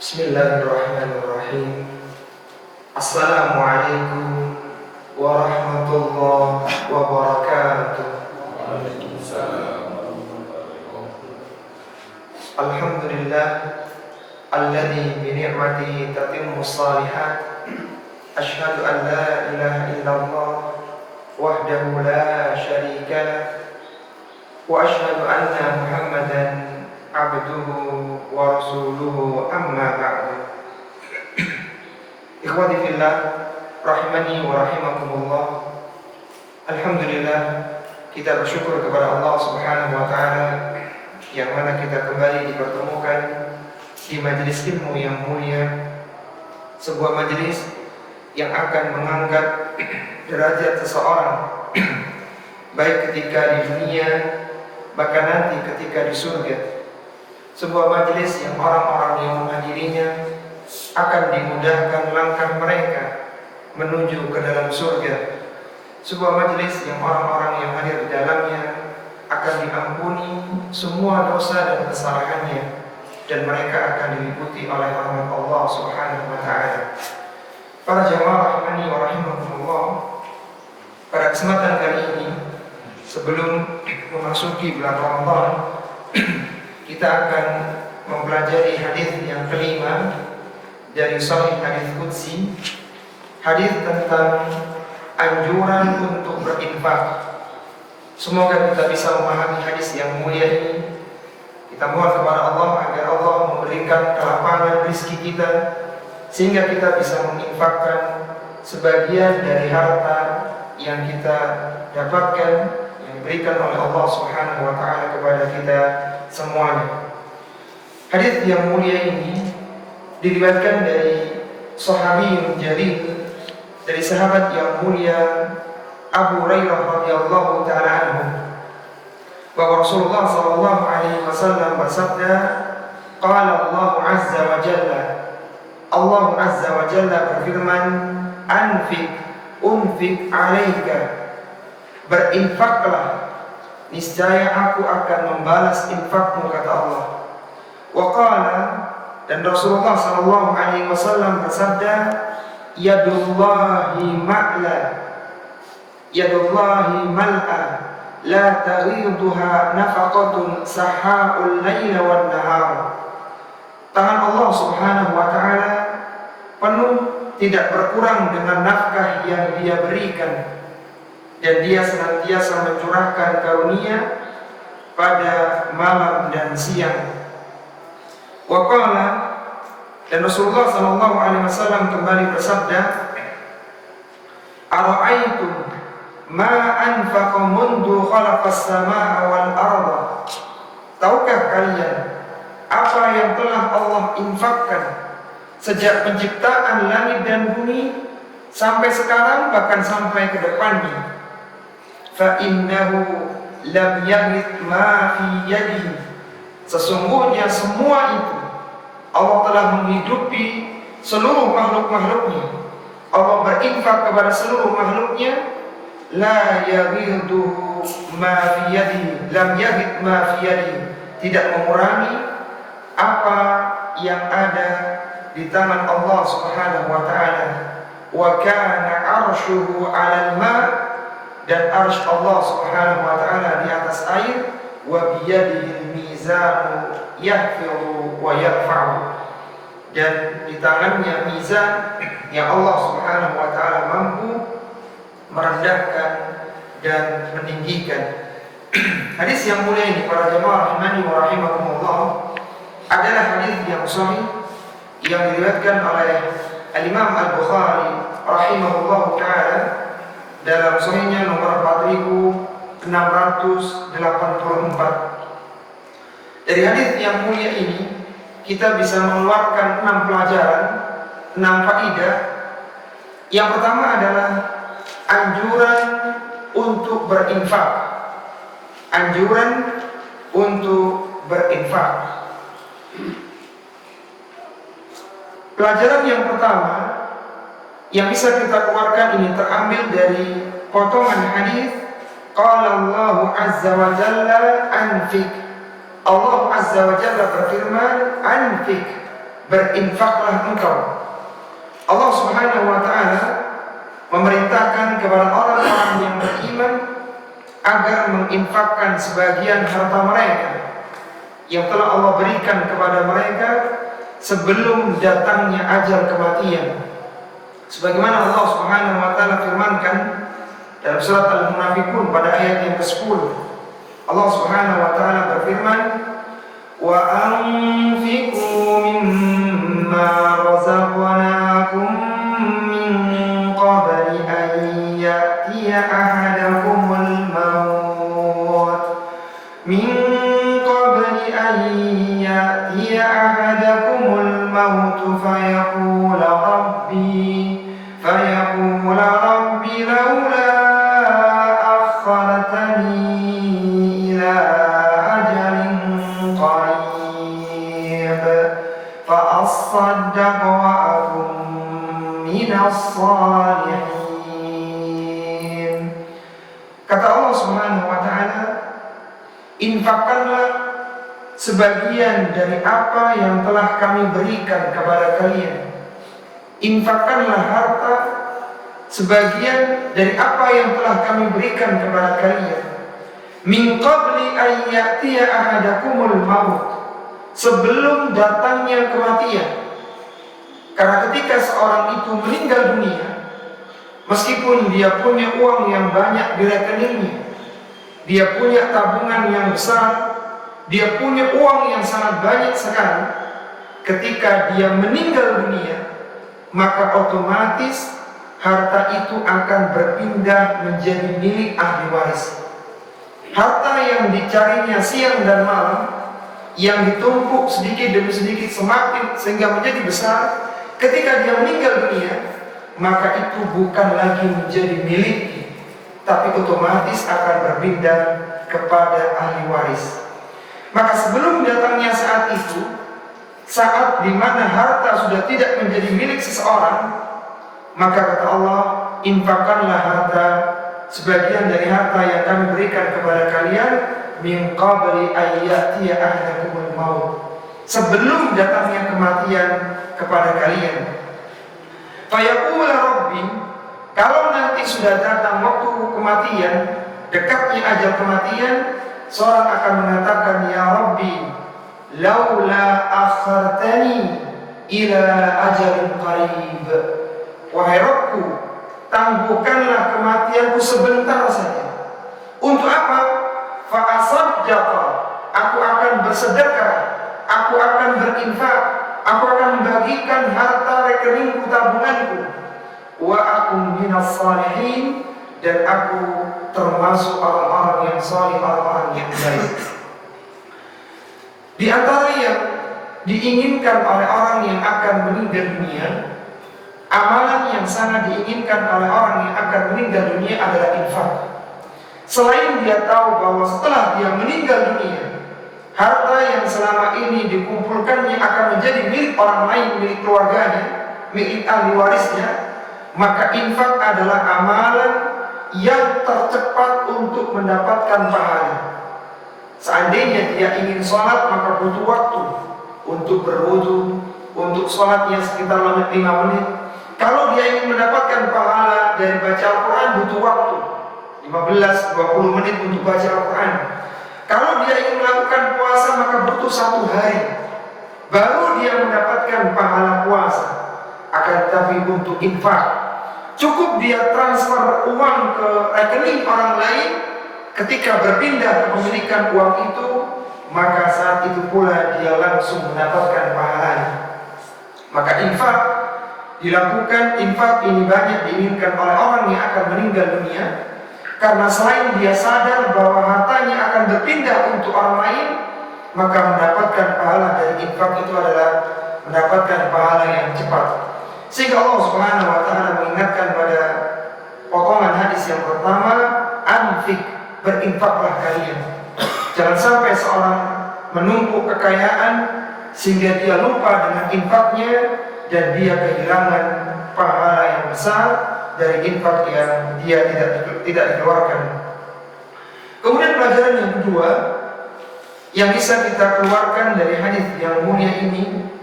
Bismillahirrahmanirrahim. Assalamualaikum warahmatullahi wabarakatuh. Alhamdulillah alladzi bi ni'matihi tatimmus shalihat. Asyhadu an la ilaha illallah wahdahu la syarika lah wa asyhadu anna Muhammadan abduhu wa rasuluhu amma ba'du. Ikhwati fillah rahimani wa rahimakumullah. Alhamdulillah, kita bersyukur kepada Allah Subhanahu wa taala yang mana kita kembali dipertemukan di majelis ilmu yang mulia, sebuah majelis yang akan mengangkat derajat seseorang baik ketika di dunia bahkan nanti ketika di surga. Sebuah majelis yang orang-orang yang menghadirinya akan dimudahkan langkah mereka menuju ke dalam surga. Sebuah majelis yang orang-orang yang hadir di dalamnya akan diampuni semua dosa dan kesalahannya, dan mereka akan diliputi oleh rahmat Allah Subhanahu wa taala. Para jamaah rahimani wa rahimakumullah, pada kesempatan kali ini sebelum memasuki bulan Ramadan, kita akan mempelajari hadis yang kelima dari Sahih Hadis Qudsi, hadis tentang anjuran untuk berinfak. Semoga kita bisa memahami hadis yang mulia ini. Kita mohon kepada Allah agar Allah memberikan kelapangan rezeki kita, sehingga kita bisa menginfakkan sebagian dari harta yang kita dapatkan, yang diberikan oleh Allah Subhanahu wa taala kepada kita semuanya. Hadis yang mulia ini diriwayatkan dari sahabi jalil, dari sahabat yang mulia Abu Hurairah radhiyallahu taala anhu, bahwa Rasulullah sallallahu alaihi wasallam bersabda, qala Allah azza wa jalla, Allah azza wa jalla berfirman, anfiq unfiq alaika, berinfaklah, niscaya aku akan membalas infakmu, kata Allah. Wa qala, dan Rasulullah sallallahu alaihi wasallam bersabda, yadullahi ma'la, yadullahi mal'a, la taghiduha nafaqatun saha'ul laila wan nahar. Tangan Allah Subhanahu wa taala penuh, tidak berkurang dengan nafkah yang Dia berikan, dan Dia senantiasa mencurahkan karunia pada malam dan siang. Wa qala, dan Rasulullah sallallahu alaihi wasallam kembali bersabda, ara'aitum ma anfaqa mundu khalaqas samaa wal arda, tahukah kalian apa yang telah Allah infakkan sejak penciptaan langit dan bumi sampai sekarang, bahkan sampai ke depannya. Fa innahu lam yahid ma fi yadihi, sesungguhnya semua itu Allah telah menghidupi seluruh makhluk-makhluknya. Allah berinfak kepada seluruh makhluknya. La yahidu ma fi yadihi, lam yahid ma fi yadihi, tidak mengurangi apa yang ada di tangan Allah Subhanahu wa taala. Wa kana arshuhu 'alal ma', dan arsy Allah Subhanahu wa taala di atas air. Wa biyadihil mizanu yahfiru wa yarfa'u, dan di tangannya mizan yang Allah Subhanahu wa taala mampu merendahkan dan meninggikan. Hadis yang mulia ini, para jemaah rahimani wa rahimakumullah, adalah hadis yang sahih yang diriwayatkan oleh Al-Imam Al-Bukhari rahimahullahu taala dalam sahihnya nomor 4684. Dari hadis yang mulia ini kita bisa mengeluarkan 6 pelajaran, 6 faidah. Yang pertama adalah anjuran untuk berinfak. Anjuran untuk berinfak. Pelajaran yang pertama yang bisa kita keluarkan ini terambil dari potongan hadis, qala Allah azza wa jalla anfiq. Allah azza wa jalla berfirman, anfiq, berinfaklah engkau. Allah Subhanahu wa taala memerintahkan kepada orang-orang yang beriman agar menginfakkan sebagian harta mereka yang telah Allah berikan kepada mereka sebelum datangnya ajal kematian. Sebagaimana Allah Subhanahu wa taala firmankan dalam surat Al-Munafiqun pada ayat yang ke-10. Allah Subhanahu wa taala berfirman, "Wa anfiqu mimma razaqnakum min qabli an ya'tiya ahadakumul maut min qabli an ya'tiya ahadakumul maut fayaqula rabbi laula akhartani ila ajalin qarib fa asaddaq wa akun minas salihin." Kata Allah Subhanahu wa taala, infakkanlah sebagian dari apa yang telah kami berikan kepada kalian. Infakkanlah harta sebagian dari apa yang telah kami berikan kepada kalian. Min qabli an ya'tiya ahadakumul maut, sebelum datangnya kematian. Karena ketika seorang itu meninggal dunia, meskipun dia punya uang yang banyak di rekeningnya, dia punya tabungan yang besar, dia punya uang yang sangat banyak sekali, ketika dia meninggal dunia, maka otomatis harta itu akan berpindah menjadi milik ahli waris. Harta yang dicarinya siang dan malam, yang ditumpuk sedikit demi sedikit semakin sehingga menjadi besar, ketika dia meninggal dunia, maka itu bukan lagi menjadi miliknya, tapi otomatis akan berpindah kepada ahli waris. Maka sebelum datangnya saat itu, saat di mana harta sudah tidak menjadi milik seseorang, maka kata Allah, infakkanlah harta sebagian dari harta yang kami berikan kepada kalian min qabli an ya'tiya ahadakumul maut, sebelum datangnya kematian kepada kalian. Fayaqula rabbi, kalau nanti sudah datang waktu kematian, dekatnya ajal kematian, seorang akan mengatakan, ya Rabbi, laula akhartani ila ajalin qarib, wahai Rabbku, tangguhkanlah kematianku sebentar saja. Untuk apa? Fa asaddaqa, aku akan bersedekah, aku akan berinfak, aku akan membagikan harta rekeningku, tabunganku. Wa akum minas salihin, dan aku termasuk orang-orang yang salih, orang-orang yang baik. Di antara yang diinginkan oleh orang yang akan meninggal dunia, amalan yang sangat diinginkan oleh orang yang akan meninggal dunia adalah infak. Selain dia tahu bahwa setelah dia meninggal dunia, harta yang selama ini dikumpulkannya akan menjadi milik orang lain, milik keluarganya, milik ahli warisnya, maka infak adalah amalan yang tercepat untuk mendapatkan pahala. Seandainya dia ingin sholat, maka butuh waktu untuk berwudu, untuk sholatnya sekitar 5 menit. Kalau dia ingin mendapatkan pahala dari baca Al-Quran, butuh waktu 15-20 menit untuk baca Al-Quran. Kalau dia ingin melakukan puasa, maka butuh 1 hari, baru dia mendapatkan pahala puasa. Akan tetapi untuk infak, cukup dia transfer uang ke rekening orang lain, ketika berpindah kepemilikan uang itu, maka saat itu pula dia langsung mendapatkan pahalanya. Maka infak dilakukan, infak ini banyak diinginkan oleh orang yang akan meninggal dunia, karena selain dia sadar bahwa hartanya akan berpindah untuk orang lain, maka mendapatkan pahala dari infak itu adalah mendapatkan pahala yang cepat. Sehingga Allah Subhanahu wa taala mengingatkan pada potongan hadis yang pertama, anfik, berinfaklah kalian. Jangan sampai seorang menumpuk kekayaan sehingga dia lupa dengan infaknya dan dia kehilangan pahala yang besar dari infak yang dia tidak dikeluarkan. Kemudian pelajaran yang kedua yang bisa kita keluarkan dari hadis yang mulia ini,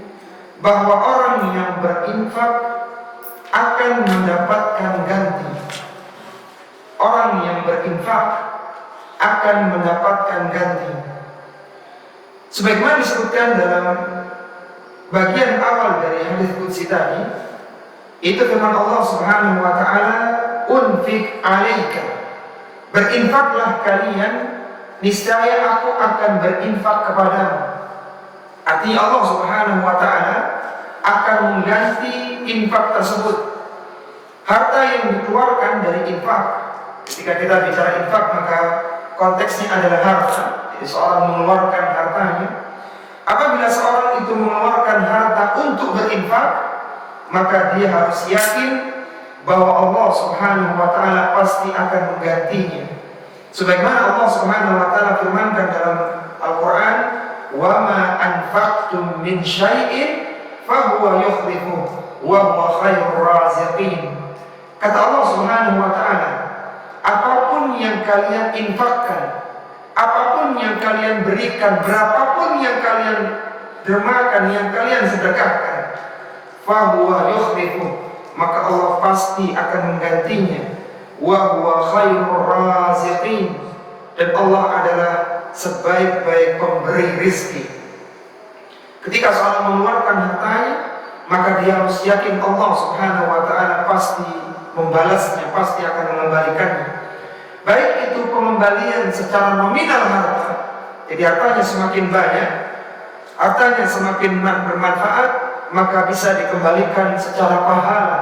bahwa orang yang berinfak akan mendapatkan ganti. Orang yang berinfak akan mendapatkan ganti. Sebagaimana disebutkan dalam bagian awal dari hadis qudsi tadi, itu firman Allah Subhanahu wa taala, "Unfik 'alaika." Berinfaklah kalian, niscaya aku akan berinfak kepadamu. Artinya Allah Subhanahu wa taala akan mengganti infak tersebut. Harta yang dikeluarkan dari infak. Ketika kita bicara infak, maka konteksnya adalah harta. Jadi seorang mengeluarkan hartanya. Apabila seorang itu mengeluarkan harta untuk berinfak, maka dia harus yakin bahwa Allah Subhanahu wa taala pasti akan menggantinya. Sebagaimana Allah Subhanahu wa taala firmankan dalam Al-Qur'an, "Wa ma anfaqtum min syai'in fahuwa yukhlifu wa huwa khairur raziqin." Kata Allah Subhanahu wa taala, apapun yang kalian infakkan, apapun yang kalian berikan, berapapun yang kalian dermakan, yang kalian sedekahkan, fahuwa yukhlifu, maka Allah pasti akan menggantinya. Wa huwa khairur raziqin, dan Allah adalah sebaik-baik pemberi rizki. Ketika seorang mengeluarkan hartanya, maka dia harus yakin Allah Subhanahu wa taala pasti membalasnya, pasti akan mengembalikannya. Baik itu pengembalian secara nominal harta, jadi hartanya semakin banyak, hartanya semakin bermanfaat, maka bisa dikembalikan secara pahala.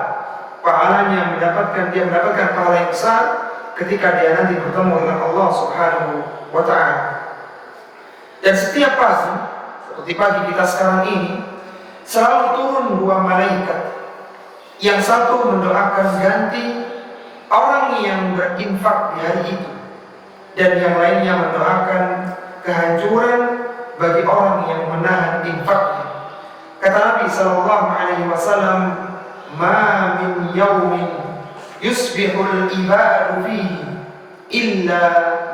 Pahalanya dia mendapatkan pahala yang besar ketika dia nanti bertemu dengan Allah Subhanahu wa ta'ala. Dan setiap pagi, seperti pagi kita sekarang ini, selalu turun dua malaikat. Yang satu mendoakan ganti orang yang berinfak di hari itu, dan yang lainnya mendoakan kehancuran bagi orang yang menahan infaknya. Kata Nabi sallallahu alaihi wasallam, "Ma min yaumin yusbihul ibadu fihi illa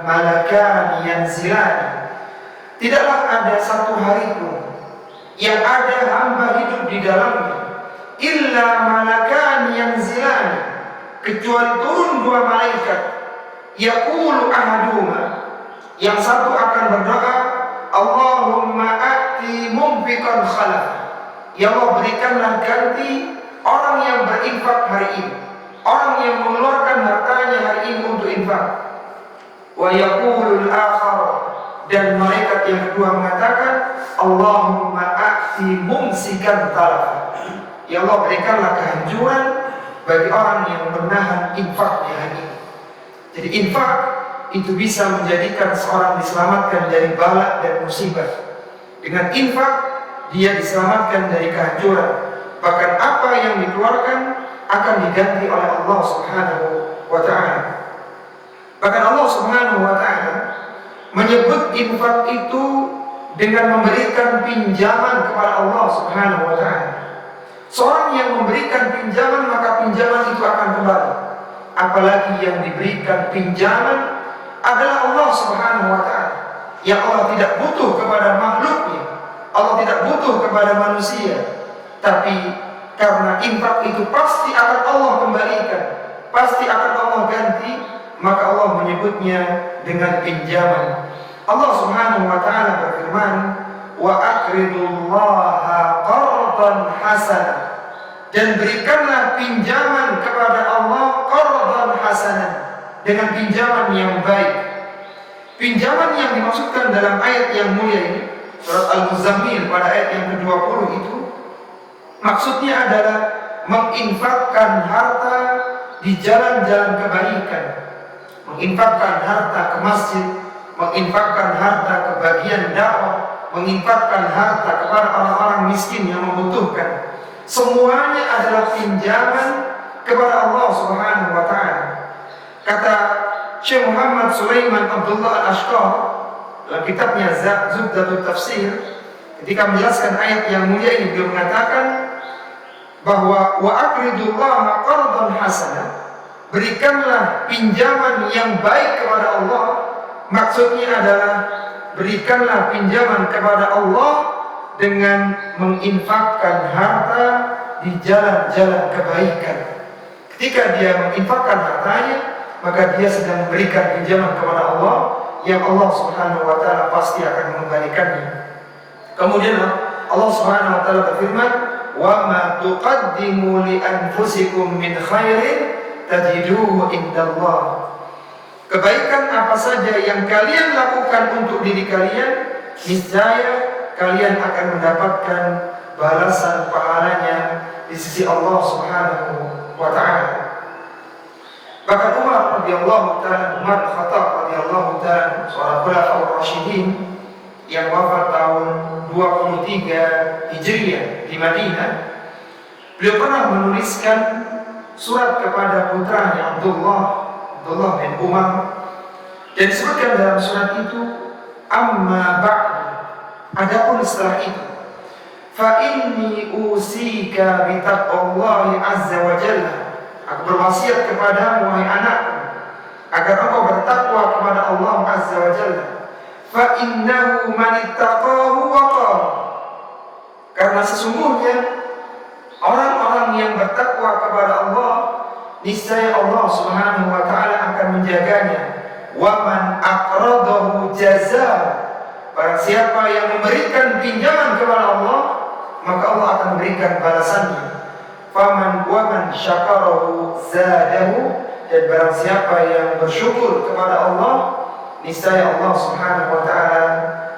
malakan yanzilan." Tidaklah ada satu hari pun yang ada hamba hidup di dalamnya illa malakan yanzilan, kecuali turun dua malaikat. Yaqulu ahaduhuma, yang satu akan berdoa, "Allahumma a'ti mumfiqan khalaf." Ya Allah, berikanlah ganti orang yang berinfak hari ini, orang yang mengeluarkan hartanya hari ini untuk infak. Wa yaqulul akhar, dan malaikat yang kedua mengatakan, "Allahumma a'ti mumsikan talaf." Ya Allah, berikanlah kehancuran bagi orang yang menahan infaknya hari ini. Jadi infak itu bisa menjadikan seorang diselamatkan dari bala dan musibah. Dengan infak dia diselamatkan dari kehancuran. Bahkan apa yang dikeluarkan akan diganti oleh Allah Subhanahu wa ta'ala. Bahkan Allah Subhanahu wa ta'ala menyebut infak itu dengan memberikan pinjaman kepada Allah Subhanahu wa ta'ala. Seorang yang memberikan pinjaman, maka pinjaman itu akan kembali. Apalagi yang diberikan pinjaman adalah Allah Subhanahu wa ta'ala, yang Allah tidak butuh kepada makhluknya, Allah tidak butuh kepada manusia. Tapi karena infak itu pasti akan Allah kembalikan, pasti akan Allah ganti, maka Allah menyebutnya dengan pinjaman. Allah Subhanahu wa ta'ala berfirman, "Wa aqridullaha qardan hasanah." Dan berikanlah pinjaman kepada Allah qardan hasanah, dengan pinjaman yang baik. Pinjaman yang dimaksudkan dalam ayat yang mulia ini, surat Al-Muzammil pada ayat yang ke-20 itu, maksudnya adalah menginfakkan harta di jalan-jalan kebaikan, menginfakkan harta ke masjid, menginfakkan harta ke bagian dakwah, menginfakkan harta kepada orang-orang miskin yang membutuhkan. Semuanya adalah pinjaman kepada Allah Subhanahu wa ta'ala. Kata Syekh Muhammad Sulaiman Abdullah Al-Ashqar dalam kitabnya Zubdatul Tafsir, ketika menjelaskan ayat yang mulia ini, beliau mengatakan bahwa wa aqridullaha qardan hasanah, berikanlah pinjaman yang baik kepada Allah. Maksudnya adalah berikanlah pinjaman kepada Allah dengan menginfakkan harta di jalan-jalan kebaikan. Ketika dia menginfakkan hartanya, maka dia sedang memberikan pinjaman kepada Allah yang Allah Subhanahu wa taala pasti akan mengembalikannya. Kemudian Allah Subhanahu wa taala berfirman, "Wa ma tuqaddimu li anfusikum min khairin tajiduhu indallah." Kebaikan apa saja yang kalian lakukan untuk diri kalian, niscaya kalian akan mendapatkan balasan pahalanya di sisi Allah Subhanahu wa taala. Bahkan Umar radhiyallahu taala, Umar Khattab radhiyallahu taala, seorang khulafaur rasyidin yang wafat tahun 23 Hijriah di Madinah, beliau pernah menuliskan surat kepada putranya Abdullah bin Umar, dan disebutkan dalam surat itu, amma ba'du, adapun setelah itu, fa inni usika bi taqwallahi azza wa jalla, aku berwasiat kepadamu wahai anakku agar engkau bertakwa kepada Allah azza wa jalla. Fa innahu man ittaqahu waqahu, karena sesungguhnya orang-orang yang bertakwa kepada Allah, niscaya Allah Subhanahu wa taala akan menjaganya. Wa man aqradahu jazaa, barang siapa yang memberikan pinjaman kepada Allah, maka Allah akan memberikan balasannya. Faman wa man syakarahu zadahu, dan barang siapa yang bersyukur kepada Allah, niscaya Allah Subhanahu wa taala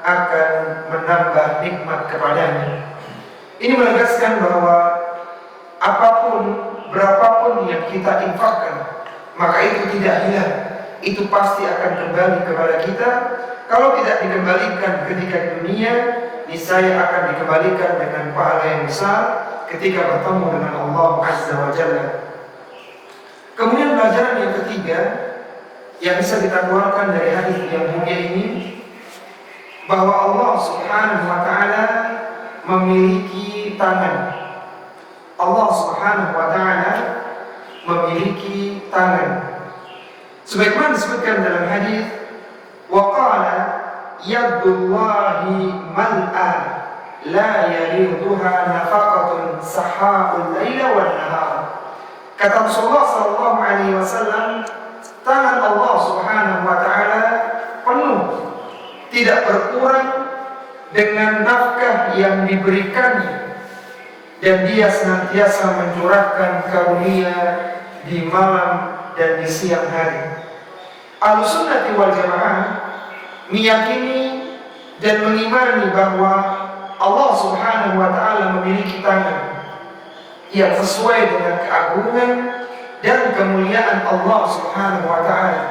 akan menambah nikmat kepadanya. Ini menegaskan bahwa apapun, berapapun yang kita infakkan, maka itu tidak hilang, itu pasti akan kembali kepada kita. Kalau tidak dikembalikan ketika di dunia, niscaya akan dikembalikan dengan pahala yang besar ketika bertemu dengan Allah Azza wa Jalla. Kemudian pelajaran yang ketiga yang bisa kita keluarkan dari hadis yang mulia ini, bahwa Allah Subhanahu wa taala memiliki tangan. Allah Subhanahu wa taala memiliki tangan. Sebagaimana disebutkan dalam hadis, wa qala yadullahi mal'a la yariduha nafaqatun sahaul laila wan nahar. Kata Rasulullah sallallahu alaihi wasallam, tangan Allah Subhanahu wa taala penuh, tidak berkurang dengan nafkah yang diberikannya, dan dia senantiasa mencurahkan karunia di malam dan di siang hari. Ahlussunnah wal Jamaah meyakini dan mengimani bahwa Allah Subhanahu wa taala memiliki tangan yang sesuai dengan keagungan dan kemuliaan Allah Subhanahu wa taala,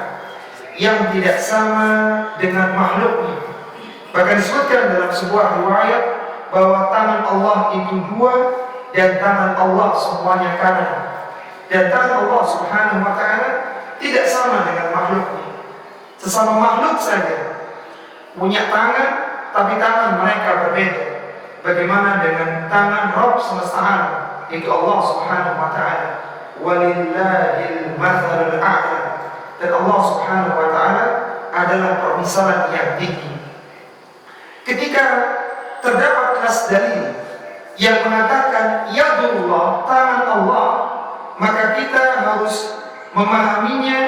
yang tidak sama dengan makhluknya. Bahkan disebutkan dalam sebuah riwayat bahwa tangan Allah itu dua, dan tangan Allah semuanya kanan. Dan tangan Allah Subhanahu wa taala tidak sama dengan makhluknya. Sesama makhluk saja punya tangan, tapi tangan mereka berbeda. Bagaimana dengan tangan Rabb semesta alam, itu Allah Subhanahu wa taala. Walillahil mathalul a'la, dan Allah Subhanahu wa taala adalah permisalan yang tinggi. Ketika terdapat nas dalil yang mengatakan yadullah, tangan Allah, maka kita harus memahaminya,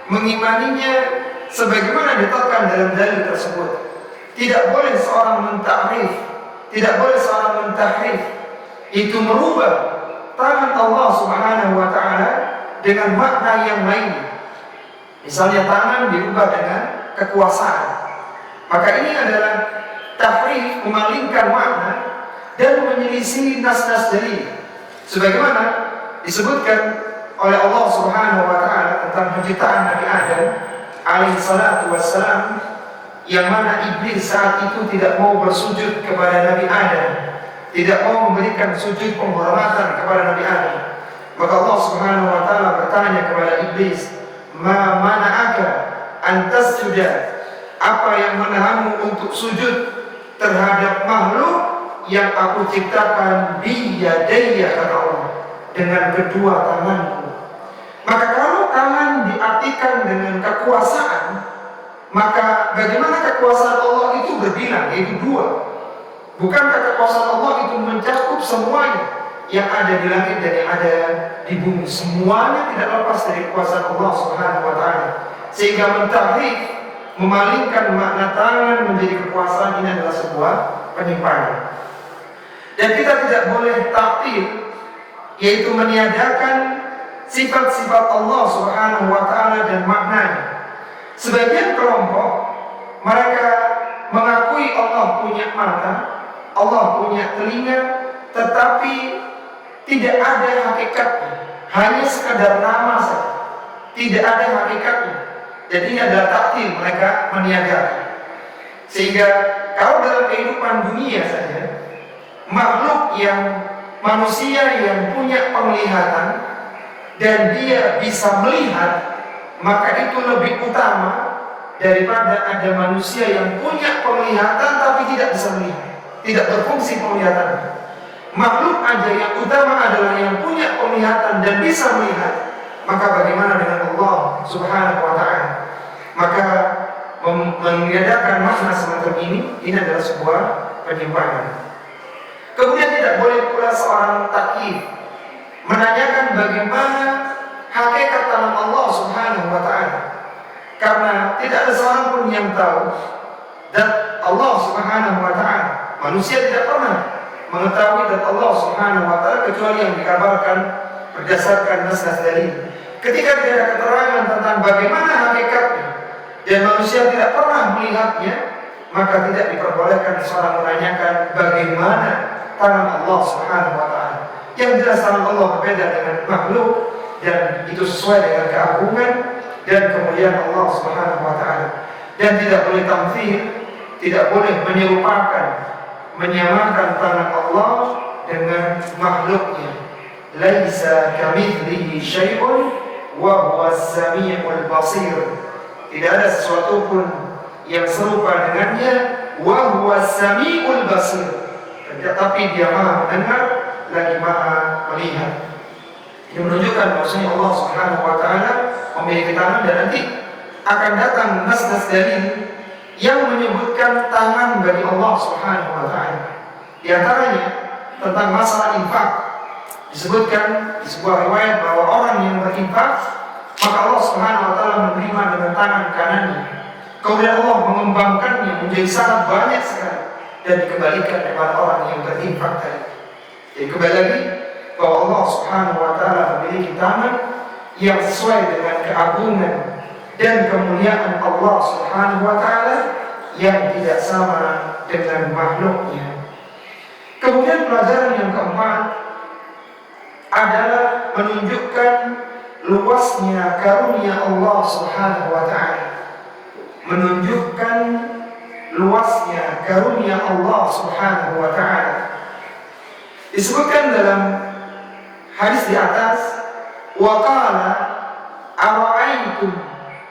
mengimaninya sebagaimana ditetapkan dalam dalil tersebut. Tidak boleh seorang mentahrif, tidak boleh seorang mentahrif, itu merubah tangan Allah Subhanahu wa taala dengan makna yang lain. Misalnya tangan dirubah dengan kekuasaan, maka ini adalah tahrif, memalingkan makna dan menyelisih nas-nas dalil. Sebagaimana disebutkan oleh Allah Subhanahu wa taala tentang penciptaan Nabi Adam alaihi salatu wassalam, yang mana iblis saat itu tidak mau bersujud kepada Nabi Adam, tidak mau memberikan sujud penghormatan kepada Nabi Adam. Maka Allah Subhanahu wa taala bertanya kepada iblis, "Ma mana'aka an tasjuda?" Apa yang menahanmu untuk sujud terhadap makhluk yang aku ciptakan biyadaya, kata Allah, dengan kedua tanganku. Maka kalau tangan diartikan dengan kekuasaan, maka bagaimana kekuasaan Allah itu berbilang, yaitu dua. Bukankah kekuasaan Allah itu mencakup semuanya yang ada di langit dan yang ada di bumi? Semuanya tidak lepas dari kekuasaan Allah Subhanahu wa taala. Sehingga mentahrif, memalingkan makna tangan menjadi kekuasaan, ini adalah sebuah penyimpangan. Dan kita tidak boleh ta'til, yaitu meniadakan sifat-sifat Allah Subhanahu wa taala dan maknanya. Sebagian kelompok mereka mengakui Allah punya mata, Allah punya telinga, tetapi tidak ada hakikatnya, hanya sekadar nama saja, tidak ada hakikatnya. Jadi ini adalah ta'til, mereka meniadakan. Sehingga kalau dalam kehidupan dunia saja, makhluk yang manusia yang punya penglihatan dan dia bisa melihat, maka itu lebih utama daripada ada manusia yang punya penglihatan tapi tidak bisa melihat, tidak berfungsi penglihatan. Makhluk aja yang utama adalah yang punya penglihatan dan bisa melihat, maka bagaimana dengan Allah Subhanahu wa ta'ala? Maka meniadakan makna semacam ini adalah sebuah penyimpangan. Kemudian tidak boleh pula seorang takyif menanyakan bagaimana hakikat tangan Allah Subhanahu wa ta'ala, karena tidak ada seorang pun yang tahu dan Allah Subhanahu wa ta'ala. Manusia tidak pernah mengetahui dan Allah Subhanahu wa ta'ala kecuali yang dikabarkan berdasarkan nas-nas dalil. Ketika tidak ada keterangan tentang bagaimana hakikatnya dan manusia tidak pernah melihatnya, maka tidak diperbolehkan seorang menanyakan bagaimana tangan Allah Subhanahu wa ta'ala. Yang jelas tangan Allah berbeda dengan makhluk, dan itu sesuai dengan keagungan dan kemuliaan Allah Subhanahu wa ta'ala. Dan tidak boleh tamthil, tidak boleh menyerupakan, menyamakan tangan Allah dengan makhluknya. Laisa kamitslihi syai'un wa huwas samiul basir. Tidak ada sesuatu pun yang serupa dengannya, wa huwas samiul basir. Tetapi dia Maha mendengar lagi Maha melihat. Ini menunjukkan bahwasanya Allah Subhanahu wa ta'ala memiliki tangan, dan nanti akan datang nas-nas dalil yang menyebutkan tangan bagi Allah Subhanahu wa ta'ala. Di antaranya tentang masalah infak, disebutkan di sebuah riwayat bahwa orang yang berinfak, maka Allah Subhanahu wa ta'ala menerima dengan tangan kanannya. Kemudian Allah mengembangkannya menjadi sangat banyak sekali dan dikembalikan kepada orang yang berinfak tadi. Jadi kembali lagi bahwa Allah Subhanahu wa ta'ala memiliki tangan yang sesuai dengan keagungan dan kemuliaan Allah Subhanahu wa ta'ala yang tidak sama dengan makhluknya. Kemudian pelajaran yang keempat adalah menunjukkan luasnya karunia Allah Subhanahu wa ta'ala. Menunjukkan luasnya karunia Allah Subhanahu wa ta'ala. Disebutkan dalam hadis di atas, wa qala ara'aytum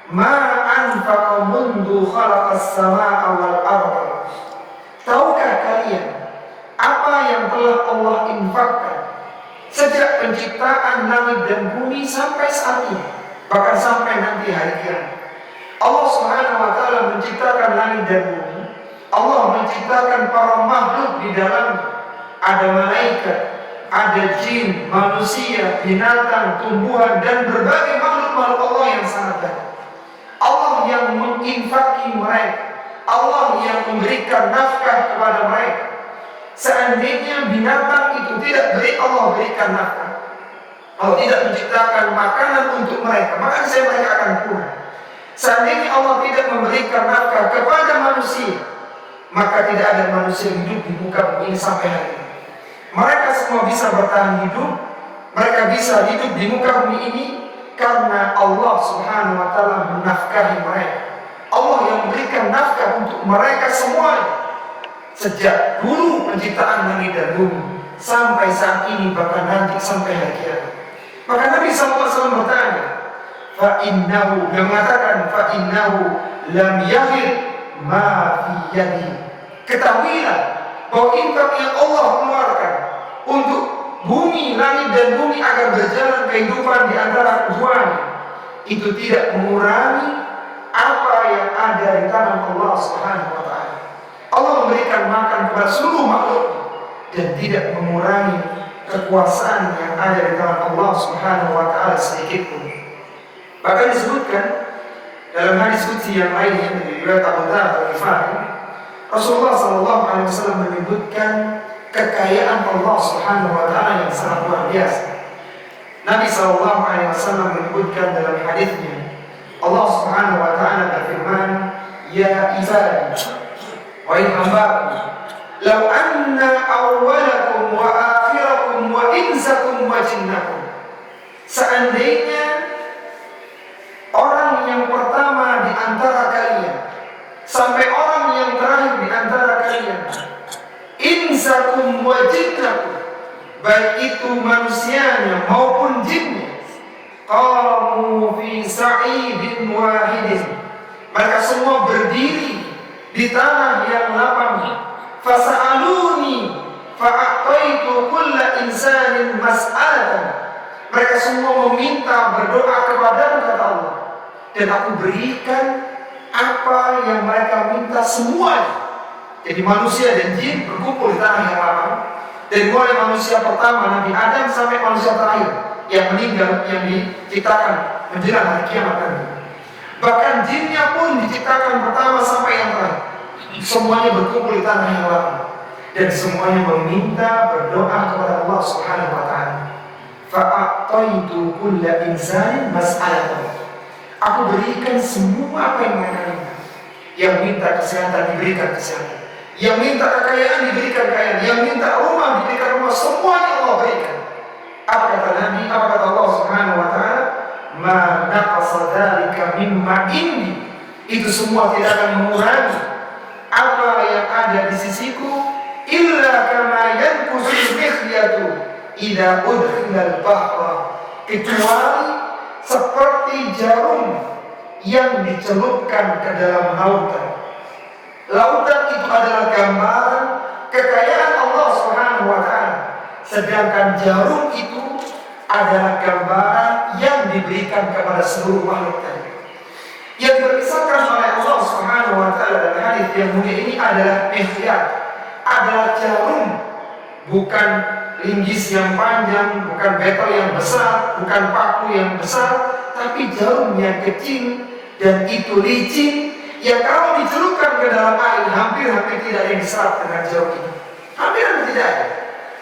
ma anfaqa mundu khalaqas samaa'a wal arda. Tahukah kalian apa yang telah Allah infakkan sejak penciptaan langit dan bumi sampai saat ini, bahkan sampai nanti hari kiamat? Allah Subhanahu wa ta'ala menciptakan langit dan bumi. Allah menciptakan para makhluk di dalamnya. Ada malaikat, ada jin, manusia, binatang, tumbuhan, dan berbagai makhluk-makhluk Allah yang sangat banyak. Allah yang menginfaki mereka, Allah yang memberikan nafkah kepada mereka. Seandainya binatang itu tidak Allah berikan nafkah, Allah tidak menciptakan makanan untuk mereka, maka mereka akan punah. Seandainya Allah tidak memberikan nafkah kepada manusia, maka tidak ada manusia hidup di muka bumi ini sampai hari ini. Mereka semua bisa bertahan hidup, mereka bisa hidup di muka bumi ini karena Allah Subhanahu wa ta'ala menafkahi mereka. Allah yang memberikan nafkah untuk mereka semuanya sejak dulu penciptaan langit dan bumi sampai saat ini, bahkan nanti sampai hari kiamat. Maka Nabi SAW bertanya, fa'innahu, yang mengatakan fa'innahu lam yahid ma fi yadi. Ketahuilah bahwa infak yang Allah keluarkan untuk bumi, langit dan bumi agar berjalan kehidupan di antara keduanya, itu tidak mengurangi apa yang ada di tangan Allah Subhanahu wa ta'ala. Allah berikan makan kepada seluruh makhluk dan tidak mengurangi kekuasaan yang ada di tangan Allah Subhanahu wa taala sedikit pun. Bahkan disebutkan dalam hadis qudsi yang lain yang diriwayatkan Abu Dzar Al-Ghifari, Rasulullah sallallahu alaihi wasallam menyebutkan kekayaan Allah Subhanahu wa taala yang sangat luar biasa. Nabi sallallahu alaihi wasallam menyebutkan dalam hadisnya, Allah Subhanahu wa taala berfirman, "Ya ibadi, wahai hamba-Ku, law anna awwalakum wa akhirakum wa insakum wa jinnakum." Seandainya orang yang pertama di antara kalian sampai orang yang terakhir di antara kalian, insakum wa jinnakum, baik itu manusianya maupun jinnya, qamu fi sa'idin wahidin, mereka semua berdiri di tanah yang lapang, fasa'aluni fa'ataitu kulla insanin mas'alatan, mereka semua meminta berdoa kepadamu kata Allah, dan aku berikan apa yang mereka minta semuanya. Jadi manusia dan jin berkumpul di tanah yang lapang, dari mulai manusia pertama Nabi Adam sampai manusia terakhir yang meninggal, yang diciptakan menjelang hari kiamat nanti. Bahkan jinnya pun diciptakan pertama sampai yang terakhir. Semuanya berkumpul di tanah yang lapang dan semuanya meminta berdoa kepada Allah Subhanahu wa taala. Fa'ataitu kulla insanin mas'alatan. Aku berikan semua apa yang mereka minta. Yang minta kesehatan diberikan kesehatan, yang minta kekayaan diberikan kekayaan, yang minta rumah diberikan rumah, semuanya Allah berikan. Apa kata Nabi? Apa kata Allah Subhanahu wa taala? Ma naqasa dzalika mimma indi. Itu semua tidak akan mengurangi apa yang ada di sisiku, illa kama yanqusul mikhyatu idza udkhilal bahra, kecuali seperti jarum yang dicelupkan ke dalam lautan. Lautan itu adalah gambaran kekayaan Allah Subhanahu wa taala, sedangkan jarum itu adalah gambaran yang diberikan kepada seluruh makhluk tadi. Yang berkisahkan oleh Allah Subhanahu wa taala dalam hadis yang mulia ini adalah mikhyat, adalah jarum, bukan linggis yang panjang, bukan betel yang besar, bukan paku yang besar, tapi jarum yang kecil dan itu licin, yang kalau dicelupkan ke dalam air hampir-hampir tidak ada yang diserap dengan jarum itu. Hampir tidak ada,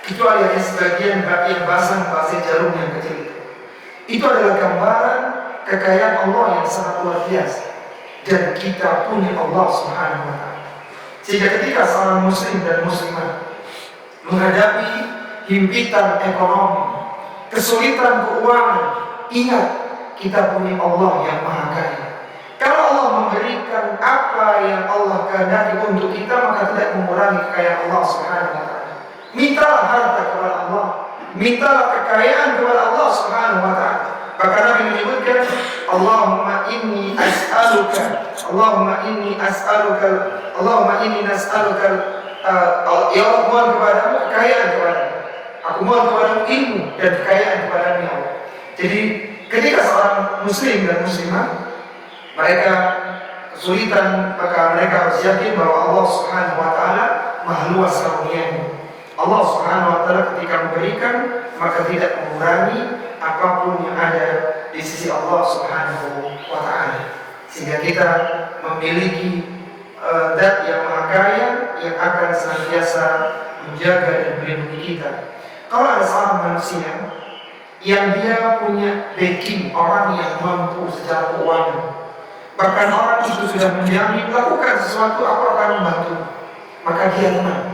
kecuali hanya sebagian yang basah jarum yang kecil itu. Itu adalah gambaran kekayaan Allah yang sangat luar biasa, dan kita punya Allah Subhanahu wa taala. Sehingga ketika seorang muslim dan muslimah menghadapi himpitan ekonomi, kesulitan keuangan, ingat kita punya Allah yang Maha Kaya. Kalau Allah memberikan apa yang Allah kehendaki untuk kita, maka tidak mengurangi kekayaan Allah Subhanahu wa taala. Mintalah harta kepada Allah, mintalah kekayaan kepada Allah Subhanahu wa taala. Bahkan Nabi menyebutkan, Allahumma inni as'aluka, Allahumma inni as'aluka, Allahumma inni nas'aluka, ya Allah, mohon kepadamu kekayaan kepadamu. Aku mohon kepadamu ilmu dan kekayaan kepadamu ya Allah. Jadi ketika seorang muslim dan muslimah mereka kesulitan, maka mereka harus yakin bahwa Allah Subhanahu wa taala maha luas karunia-Nya. Allah Subhanahu wa taala ketika memberikan, maka tidak mengurangi apapun yang ada di sisi Allah Subhanahu wa taala. Sehingga kita memiliki zat yang maha kaya yang akan senantiasa menjaga dan melindungi kita. Kalau ada seorang manusia yang dia punya backing orang yang mampu secara keuangan, bahkan orang itu sudah menjamin lakukan sesuatu, aku akan membantu, maka dia tenang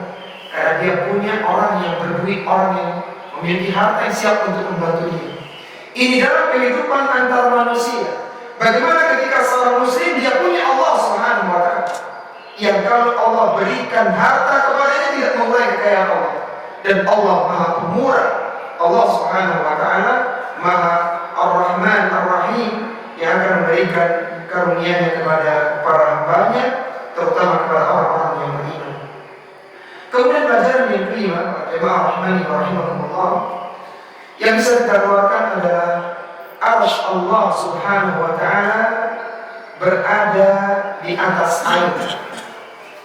karena dia punya orang yang berduit, orang yang memiliki harta yang siap untuk membantu dia. Ini dalam kehidupan antar manusia. Bagaimana ketika seorang muslim dia punya Allah Subhanahu wa taala, yang kalau Allah berikan harta kepadanya tidak mengurangi kekayaan Allah, dan Allah Maha Pemurah. Allah Subhanahu wa taala Maha Ar-Rahman Ar-Rahim yang akan memberikan karunia-Nya kepada para hamba-Nya, terutama kepada orang-orang yang beriman. Kemudian pelajaran yang kelima, jemaah rahimani wa rahimakumullah, yang bisa kita keluarkan adalah arsy Allah Subhanahu wa taala berada di atas air.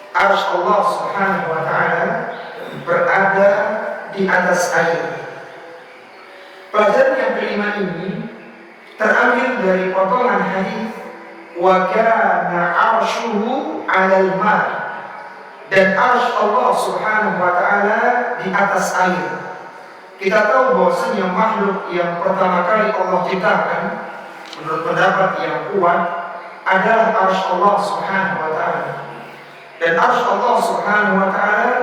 Arsy Allah Subhanahu wa taala berada di atas air. Pelajaran yang kelima ini terambil dari potongan hadis wa kana arshuhu 'alal ma', dan arsy Allah Subhanahu wa taala di atas air. Kita tahu bahwasanya makhluk yang pertama kali Allah ciptakan menurut pendapat yang kuat adalah arsy Allah Subhanahu wa taala. Dan arsy Allah Subhanahu wa taala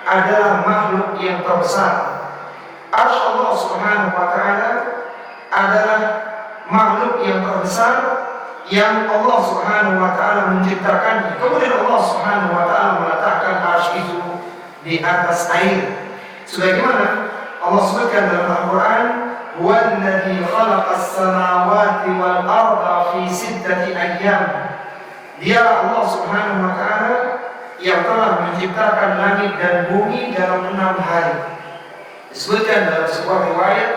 adalah makhluk yang terbesar. Arsy Allah Subhanahu wa taala adalah makhluk yang terbesar yang Allah Subhanahu wa taala menciptakannya. Kemudian Allah Subhanahu wa taala meletakkan arsy itu di atas air. Sebagaimana Allah sebutkan dalam Al-Qur'an, "Huwallazi khalaqas samawati wal arda fi sittati ayyam." Dia Allah Subhanahu wa taala yang telah menciptakan langit dan bumi dalam 6 hari. Disebutkan dalam sebuah riwayat,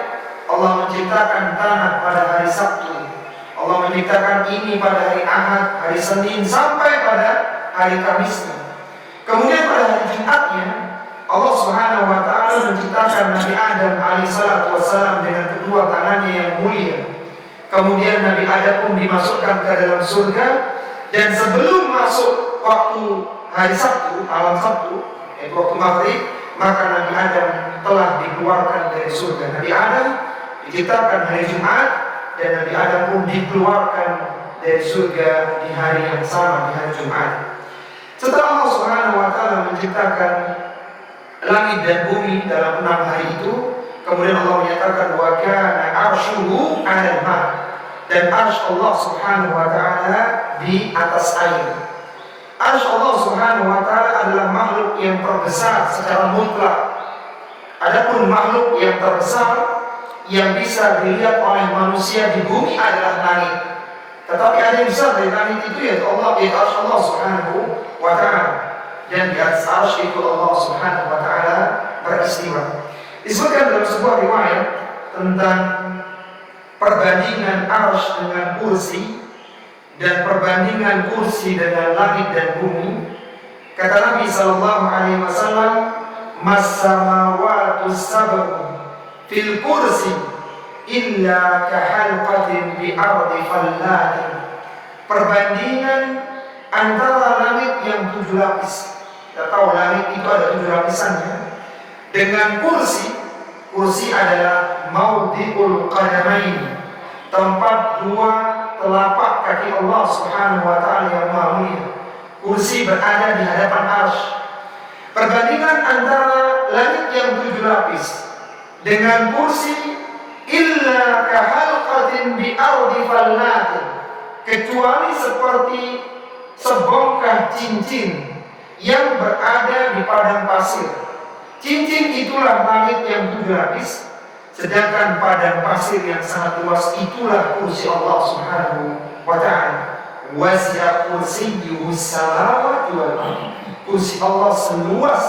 Allah menciptakan tanah pada hari Sabtu, Allah menciptakan ini pada hari Ahad, hari Senin, sampai pada hari Kamis. Kemudian pada hari Jumatnya Allah Subhanahu wa taala menciptakan Nabi Adam alaihissalatu wassalam dengan kedua tangannya yang mulia. Kemudian Nabi Adam pun dimasukkan ke dalam surga, dan sebelum masuk waktu hari Sabtu, malam Sabtu, yaitu waktu maghrib, maka Nabi Adam telah dikeluarkan dari surga. Nabi Adam diciptakan hari Jumat, dan Nabi Adam pun dikeluarkan dari surga di hari yang sama, di hari Jumat. Setelah Allah Subhanahu wa taala menciptakan langit dan bumi dalam 6 hari itu, kemudian Allah menyatakan wa kana arshuhu 'alal ma', dan arsy Allah Subhanahu wa taala di atas air. Arsy Allah Subhanahu wa taala adalah makhluk yang terbesar secara mutlak. Adapun makhluk yang terbesar yang bisa dilihat oleh manusia di bumi adalah langit. Tetapi ada yang besar dari langit itu, yaitu Allah, yaitu arsy Allah Subhanahu wa taala. Dan di atas arsy itu Allah Subhanahu wa taala beristiwa. Disebutkan dalam sebuah riwayat tentang perbandingan arsy dengan kursi dan perbandingan kursi dengan langit dan bumi. Kata Nabi sallallahu alaihi wasallam, "Mas-samawatu sab'u fil kursi illa kahalqatin bi ardi fallatin." Perbandingan antara langit yang 7 lapis, kita tahu langit itu ada 7 lapisannya, dengan kursi. Kursi adalah maudhi'ul qadamain, tempat 2 telapak kaki Allah Subhanahu wa taala yang maha mulia. Kursi berada di hadapan arsy. Perbandingan antara langit yang 7 lapis dengan kursi illa kahalqatin bi ardi fallatin, kecuali seperti sebongkah cincin yang berada di padang pasir. Cincin itulah langit yang 7 lapis, sedangkan padang pasir yang sangat luas itulah kursi Allah Subhanahu wa taala. Wasi'a kursiyyuhu samawati wal ardh. Kursi Allah seluas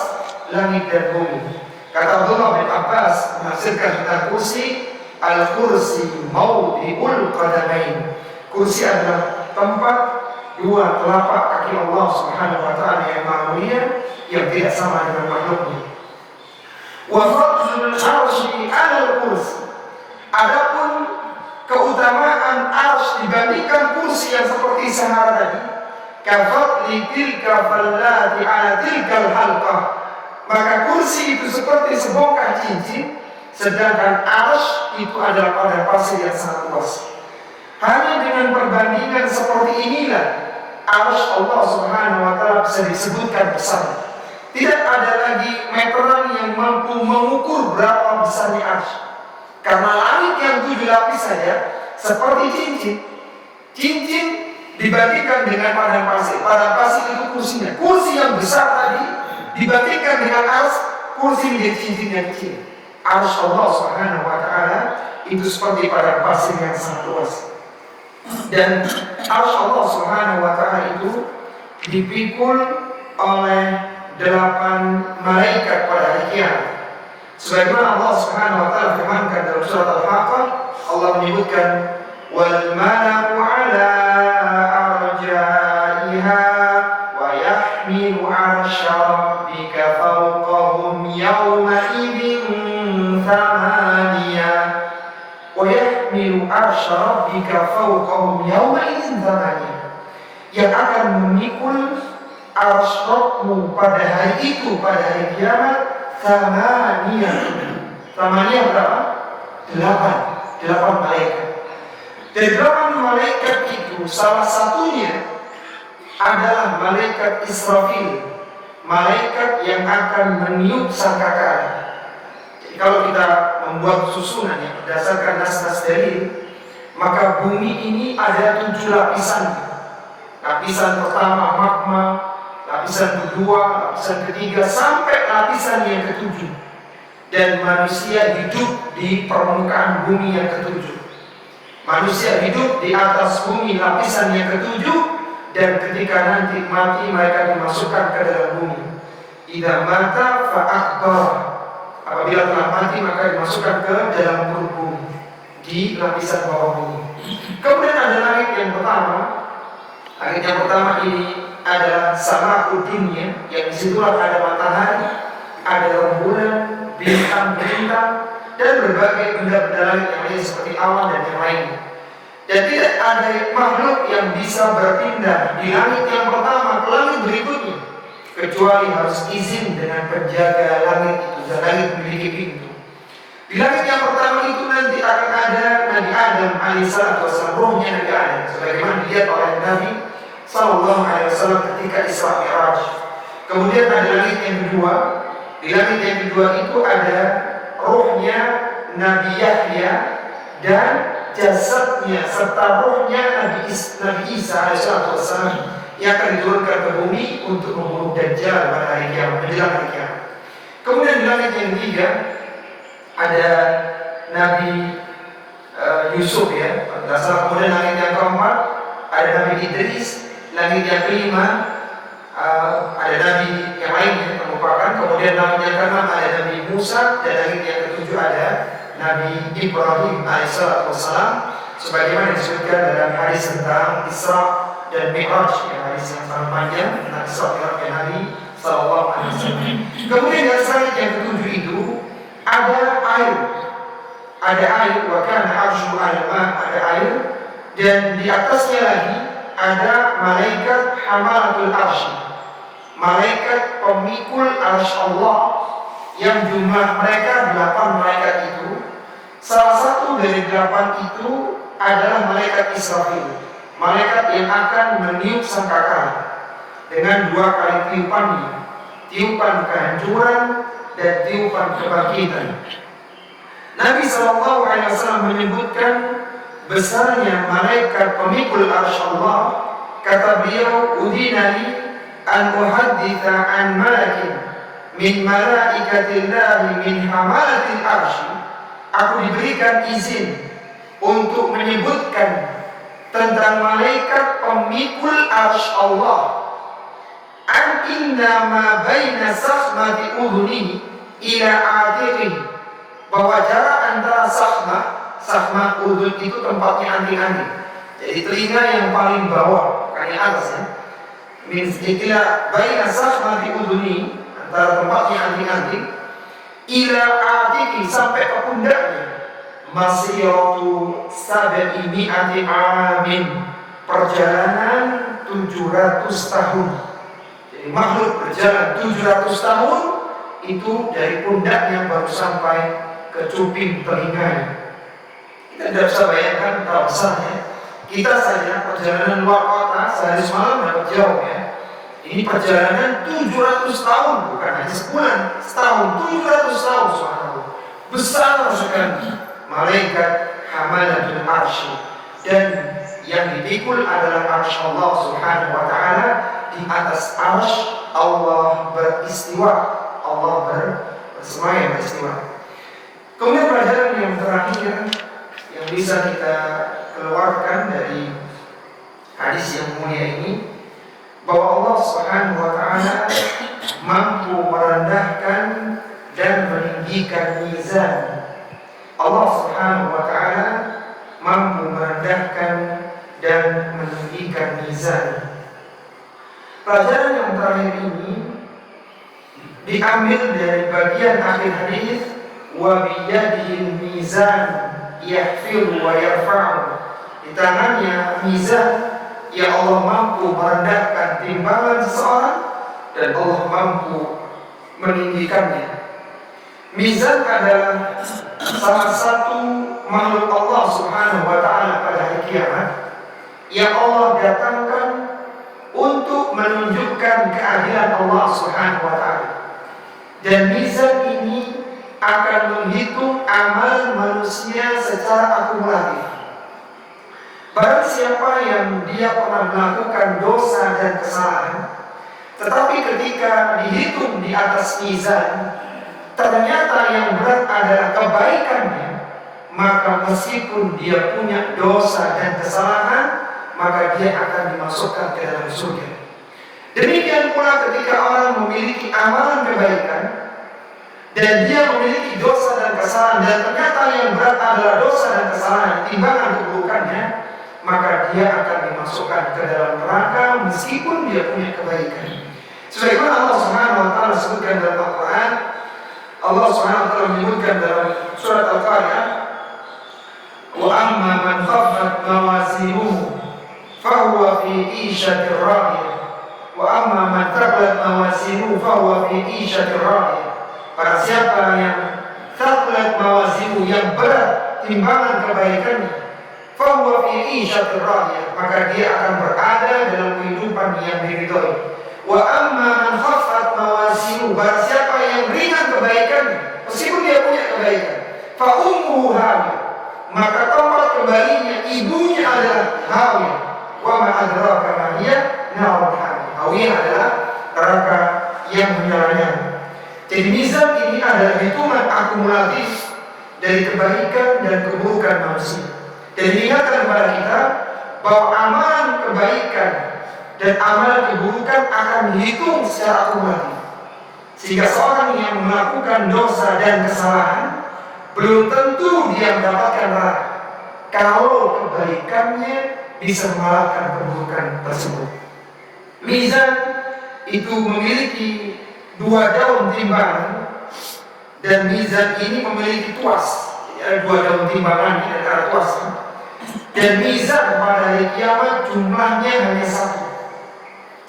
langit dan bumi. Kata Abdullah bin Abbas menafsirkan tentang kursi, al-kursi maudhi'ul qadamain. Kursi adalah tempat 2 telapak kaki Allah Subhanahu wa taala yang maha mulia, yang tidak sama dengan makhluknya. Wa fadlul arsy 'alal kursi. Adapun keutamaan arsy dibandingkan kursi yang seperti sehara tadi, ka fadli tilka fallati 'ala tilkal halqah. Maka kursi itu seperti sebongkah cincin, sedangkan arsy itu adalah padang pasir yang sangat luas. Hanya dengan perbandingan seperti inilah arsy Allah Subhanahu wa taala bisa disebutkan besar. Tidak ada lagi meteran yang mampu mengukur berapa besarnya arsy. Karena langit yang 7 lapis saja seperti cincin. Cincin dibandingkan dengan padang pasir. Padang pasir itu kursinya. Kursi yang besar tadi dibandingkan dengan arsy, kursi menjadi cincin yang kecil. Arsy Allah Subhanahu wa taala itu seperti padang pasir yang sangat luas. Dan arsy Allah Subhanahu wa taala itu dipikul oleh 8 malaikat pada hari kiamat. Sebagaimana Allah Subhanahu wa taala firmankan dalam surat Al-Haqqah, Allah menyebutkan wal malaku ala arjaiha wa yahmilu thamaniya wa yahmilu arsya rabbika fawqahum yawma idzin thamaniya, yang akan memikul arsy Rabbmu pada hari itu, pada hari kiamat, thamaniya. Thamaniya berapa? 8 malaikat. Dan 8 malaikat itu salah satunya adalah malaikat Israfil, malaikat yang akan meniup sangkakala. Jadi kalau kita membuat susunan yang berdasarkan nas-nas dalil, maka bumi ini ada 7 lapisan. Lapisan pertama magma, lapisan kedua, lapisan ketiga, sampai lapisan yang ke-7. Dan manusia hidup di permukaan bumi yang ke-7. Manusia hidup di atas bumi lapisan yang ke-7, dan ketika nanti mati mereka dimasukkan ke dalam bumi. Idza mata fa akbar, apabila telah mati maka dimasukkan ke dalam perut bumi, di lapisan bawah bumi. Kemudian ada langit yang pertama. Langit yang pertama ini adalah sama'ud dunya, yang disitulah ada matahari, ada rembulan, bintang-bintang, dan berbagai benda-benda langit yang lain seperti awan dan yang lainnya. Dan tidak ada makhluk yang bisa berpindah di langit yang pertama ke langit berikutnya, kecuali harus izin dengan penjaga langit itu, dan langit memiliki pintu. Di langit yang pertama itu nanti akan ada Nabi Adam alaihissalam, rohnya Nabi Adam, sebagaimana dilihat oleh Nabi sallallahu alaihi wasallam ketika Isra Mi'raj. Kemudian ada langit yang kedua. Di langit yang kedua itu ada rohnya Nabi Yahya dan jasadnya serta rohnya Nabi Isa alaihissalam, yang akan diturunkan ke bumi untuk membunuh Dajjal pada hari kiamat, menjelang hari kiamat. Kemudian di langit yang ketiga ada Nabi Yusuf, ya. Kemudian langit yang keempat ada Nabi Idris. Langit yang kelima ada Nabi yang lainnya terlupakan. Kemudian langit yang keenam ada Nabi Musa, dan langit yang ketujuh ada Nabi Ibrahim alaihissalam, sebagaimana disebutkan dalam hadis tentang Isra dan Mi'raj, yang hadis yang sangat panjang tentang Isra Mi'raj Nabi sallallahu alaihi wasallam. Kemudian di langit yang ketujuh itu ada air, wa kana arsyu 'alal ma', ada air, dan di atasnya lagi ada malaikat hamalatul arsy, malaikat pemikul arsy Allah, yang jumlah mereka 8 malaikat itu. Salah satu dari 8 itu adalah malaikat Israfil, malaikat yang akan meniup sangkakala dengan 2 kali tiupannya, tiupan kehancuran dan tiupan kebangkitan. Nabi SAW menyebutkan besarnya malaikat pemikul arsy Allah. Kata beliau, udinani an uhadditha an malakin min malaikatillahi min hamalatil arsy, aku diberikan izin untuk menyebutkan tentang malaikat pemikul arsy Allah. An inna ma baina sakhmati udhuni ila atiqi, bahwa jarak antara sahma udhun itu tempatnya anting-anting, jadi telinga yang paling bawah, bukan yang atas, ya. Min ila baina sakhmati udhuni, antara tempatnya anting-anting, ila atiqi, sampai ke pundaknya, masiratu sab'imi'ati amin, perjalanan 700 tahun. Jadi makhluk berjalan 700 tahun itu dari pundaknya baru sampai ke cuping telinganya. Kita tidak bisa bayangkan betapa besarnya. Kita saja perjalanan luar kota sehari semalam dapat jauh, ya. Ini perjalanan 700 tahun, bukan hanya sebulan, setahun, 700 tahun, subhanallah. Besar sekali malaikat hamalatul arsy, dan yang dipikul adalah arsy Allah subhanahu wa ta'ala. Di atas arsy Allah beristiwa, Allah bersemayam, beristiwa. Kemudian pelajaran yang terakhir yang bisa kita keluarkan dari hadis yang mulia ini, bahwa Allah Subhanahu wa ta'ala mampu merendahkan dan meninggikan mizan. Allah Subhanahu wa ta'ala mampu merendahkan dan meninggikan mizan. Pelajaran yang terakhir ini diambil dari bagian akhir hadis, wa biyadihi mizan yahfiru wa yarfa'u. Di tangannya mizan, ya Allah mampu merendahkan timbangan seseorang dan Allah mampu meninggikannya. Mizan adalah salah satu makhluk Allah Subhanahu wa Ta'ala pada hari kiamat yang Allah datangkan untuk menunjukkan keadilan Allah Subhanahu wa Ta'ala. Dan mizan ini akan menghitung amal manusia secara akumulatif. Barang siapa yang dia pernah melakukan dosa dan kesalahan, tetapi ketika dihitung di atas mizan ternyata yang berat adalah kebaikannya, maka meskipun dia punya dosa dan kesalahan, maka dia akan dimasukkan ke dalam surga. Demikian pula ketika orang memiliki amalan kebaikan dan dia memiliki dosa dan kesalahan, dan ternyata yang berat adalah dosa dan kesalahan, timbangan keburukannya, maka dia akan dimasukkan ke dalam neraka meskipun dia punya kebaikan. Sebagaimana Allah Subhanahu wa Ta'ala sebutkan dalam Al-Quran, Allah Subhanahu wa Ta'ala menyebutkan dalam surat Al-Qari'ah, wa amma man khaffat mawazinuhu fahuwa fi 'ishatir radiyah wa amma man thaqulat mawazinuhu fahuwa fi 'ishatir radiyah. Para siapa yang thaqulat mawazinuhu, yang berat timbangan kebaikannya, fahuwa fi 'ishatir radiyah, maka dia akan berada dalam kehidupan yang diridhoi. Wa amma man khaffat mawazinu, barang siapa yang ringan kebaikannya meskipun dia punya kebaikan, fa ummuhu hawiyah, maka tempat kembalinya ibunya adalah hawiyah. Wa ma adraka ma hiya narun hamiyah. Hawiyah adalah neraka yang menyala-nyala. Jadi mizan ini adalah hitungan akumulatif dari kebaikan dan keburukan manusia. Dan diingatkan kepada kita bahwa amalan kebaikan dan amal keburukan akan dihitung secara akumulatif. Sehingga seorang yang melakukan dosa dan kesalahan belum tentu dia mendapatkan neraka kalau kebaikannya bisa mengalahkan keburukan tersebut. Mizan itu memiliki 2 daun timbangan, dan mizan ini memiliki tuas. Ada 2 daun timbangan dan ada tuasnya. Dan mizan pada hari kiamat jumlahnya hanya 1.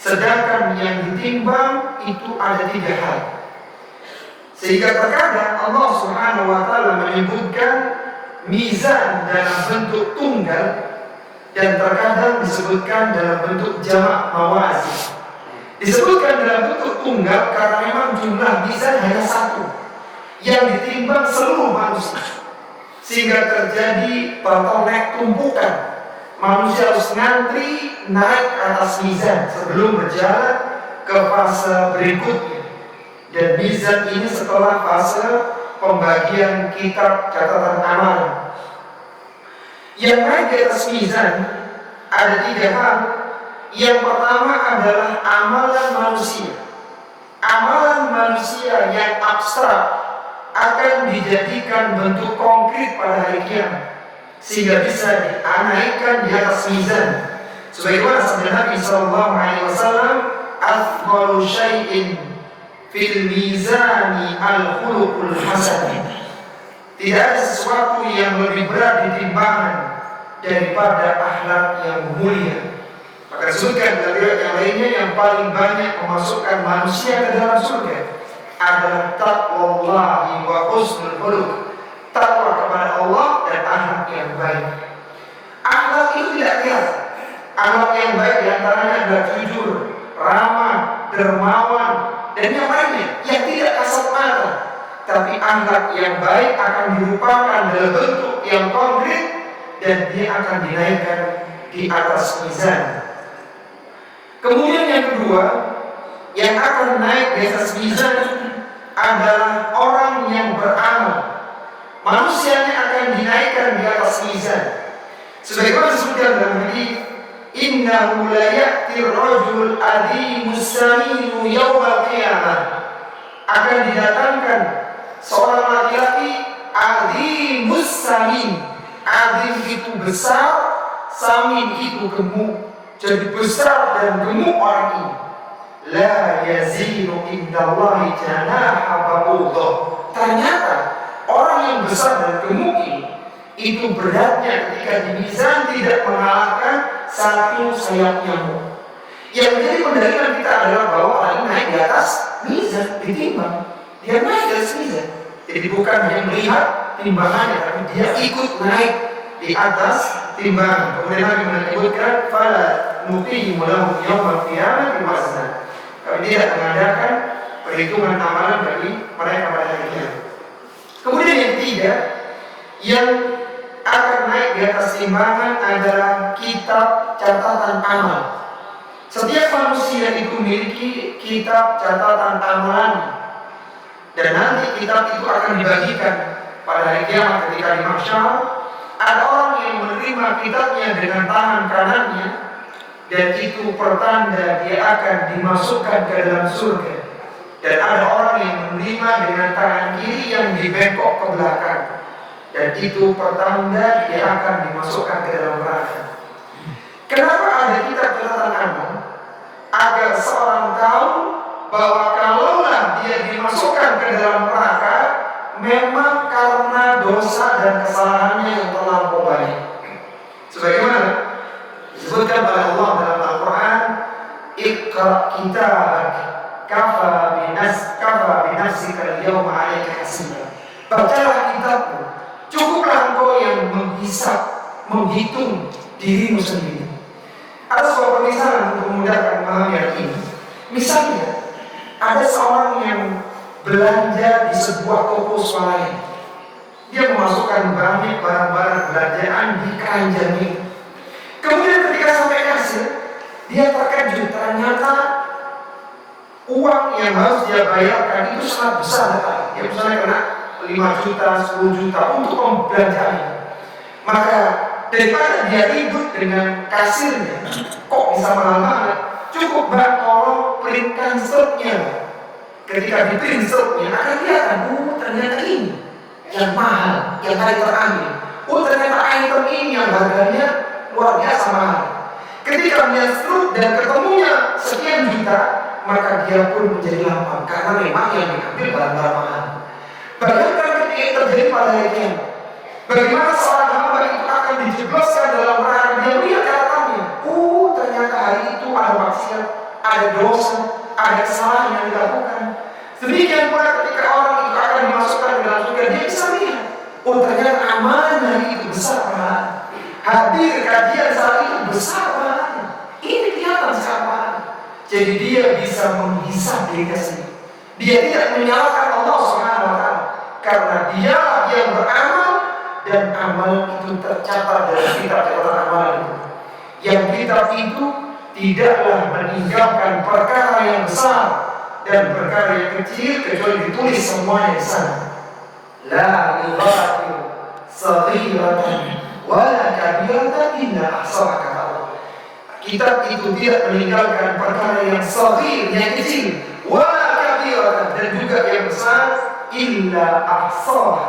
Sedangkan yang ditimbang itu ada 3 hal. Sehingga terkadang Allah Subhanahu wa Ta'ala menyebutkan mizan dalam bentuk tunggal, dan terkadang disebutkan dalam bentuk jamak mawazin. Disebutkan dalam bentuk tunggal karena memang jumlah mizan hanya 1 yang ditimbang seluruh manusia, sehingga terjadi bottleneck tumpukan. Manusia harus ngantri naik ke atas mizan sebelum berjalan ke fase berikutnya. Dan mizan ini setelah fase pembagian kitab catatan amal. Yang naik di atas mizan ada 3 hal. Yang pertama adalah amalan manusia. Amalan manusia yang abstrak akan dijadikan bentuk konkret pada hari kiamat, sehingga bisa dinaikkan di atas mizan. Sebagaimana sabda Nabi sallallahu alaihi wasallam, "Afdalu syai'in fil mizani al-khuluqul hasan." Tidak ada sesuatu yang lebih berat di timbangan daripada akhlak yang mulia. Maka disebutkan dalam riwayat yang lainnya, yang paling banyak memasukkan manusia ke dalam surga adalah taqwallahi wa husnul khuluq. Takwa kepada Allah dan akhlak yang baik. Akhlak itu tidak kelihatan. Akhlak yang baik diantaranya adalah jujur, ramah, dermawan, dan yang lainnya yang tidak kasat mata. Tapi akhlak yang baik akan dirupakan dalam bentuk yang konkret, dan dia akan dinaikkan di atas mizan. Kemudian yang kedua, yang akan naik di atas mizan adalah orang yang beramal. Manusianya akan dinaikkan di atas mizan. Sebagaimana disebutkan dalam hadis, "Innahu la ya'ti ar-rajul adimus saminu yawmal qiyamah." Akan didatangkan seorang laki-laki adimus samin. Adim itu besar, samin itu gemuk. Jadi besar dan gemuk orang ini. La yazinu indallahi janaha ba'udah. Ternyata orang yang besar dan gemuk ini, itu beratnya ketika di mizan tidak mengalahkan satu sayap nyamuk. Yang menjadi pendalilan kita adalah bahwa orang ini naik di atas mizan, ditimbang. Dia naik di atas mizan. Jadi bukan hanya melihat timbangannya, tapi dia ikut naik di atas timbangan. Kemudian Nabi menyebutkan fala nuqiyyu lahum yaumal qiyamah wazna. Kami tidak mengadakan perhitungan amalan bagi mereka pada hari kiamat. Kemudian yang ketiga, yang akan naik di atas timbangan adalah kitab catatan amal. Setiap manusia itu memiliki kitab catatan amalan, dan nanti kitab itu akan dibagikan pada hari kiamat ketika di mahsyar. Ada orang yang menerima kitabnya dengan tangan kanannya, dan itu pertanda dia akan dimasukkan ke dalam surga. Dan ada orang yang menerima dengan tangan kiri yang dibengkok ke belakang, dan itu pertanda dia akan dimasukkan ke dalam neraka. Kenapa ada kitab catatan amal? Agar seorang tahu bahwa kalaulah dia dimasukkan ke dalam neraka, memang karena dosa dan kesalahannya yang terlampau banyak. Sebagaimana disebutkan oleh Allah dalam Al-Quran, Iqra kitabak kafa binafsika al-yawma 'alaika hasiba. Bacalah kitabmu, cukuplah engkau yang menghitung dirimu sendiri. Ada sebuah permisalan untuk memudahkan memahami hal ini. Misalnya, ada seorang yang belanja di sebuah toko swalayan. Dia memasukkan banyak barang-barang belanjaan di keranjang itu. Kemudian ketika sampai kasir, dia terkejut, ternyata uang yang harus dia bayarkan itu sangat besar. Dia misalnya kena 5 juta, 10 juta untuk pembelanjaan. Maka daripada dia ribut dengan kasirnya, kok bisa mahal banget, cukup Mbak tolong printkan slipnya. Ketika di print slipnya akan kelihatan, ternyata ini yang mahal, yang tadi terambil. Ternyata item ini yang harganya luar biasa mahal. Ketika melihat slip dan ketemunya sekian juta, maka dia pun menjadi lapang karena memang yang diambil barang-barang mahal. Bayangkan ketika yang terjadi pada hari kiamat, bagaimana seorang hamba itu akan dijebloskan dalam neraka. Dia melihat catatannya, ternyata hari itu ada maksiat, ada dosa, ada kesalahan yang dilakukan. Demikian pula ketika orang itu akan dimasukkan ke dalam surga, dia bisa melihat, ternyata amalan hari itu besar pahalanya. Hadir kajian saat itu besar pahalanya. Ini kelihatan besar pahalanya. Jadi dia bisa menghisap dirinya sendiri. Dia tidak menyalahkan Allah Subhanahu wa Ta'ala, karena dia yang beramal dan amal itu tercatat dalam kitab catatan amalan itu. Yang kitab itu tidaklah meninggalkan perkara yang besar dan perkara yang kecil kecuali ditulis semuanya di sana. La yughadiru saghiratan wala kabiratan illa ahsaha, kata Allah. Kitab itu tidak meninggalkan perkara yang saghir, yang kecil, wala kabiratan, dan juga yang besar, illa ahsaha,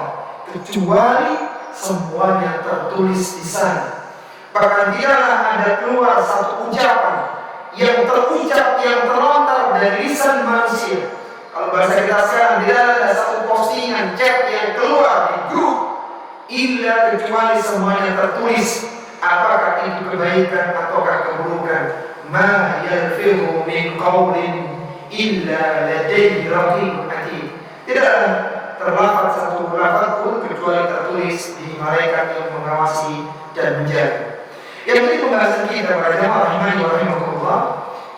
kecuali semuanya tertulis di sana. Bahkan tidaklah ada keluar satu ucapan yang terucap, yang terlontar dari lisan manusia. Kalau bahasa kita sekarang, tidak ada satu postingan chat yang keluar di grup, illa kecuali semuanya tertulis. Apakah itu kebaikan ataukah keburukan? Ma yalfihu min qawlin illa ladayhi raqibun atid. Tidak terlafaz satu lafaz pun kecuali tertulis di malaikat yang mengawasi dan menjaga. Yang ini pembahasan kita pada jamaah rahimani wa rahimakumullah.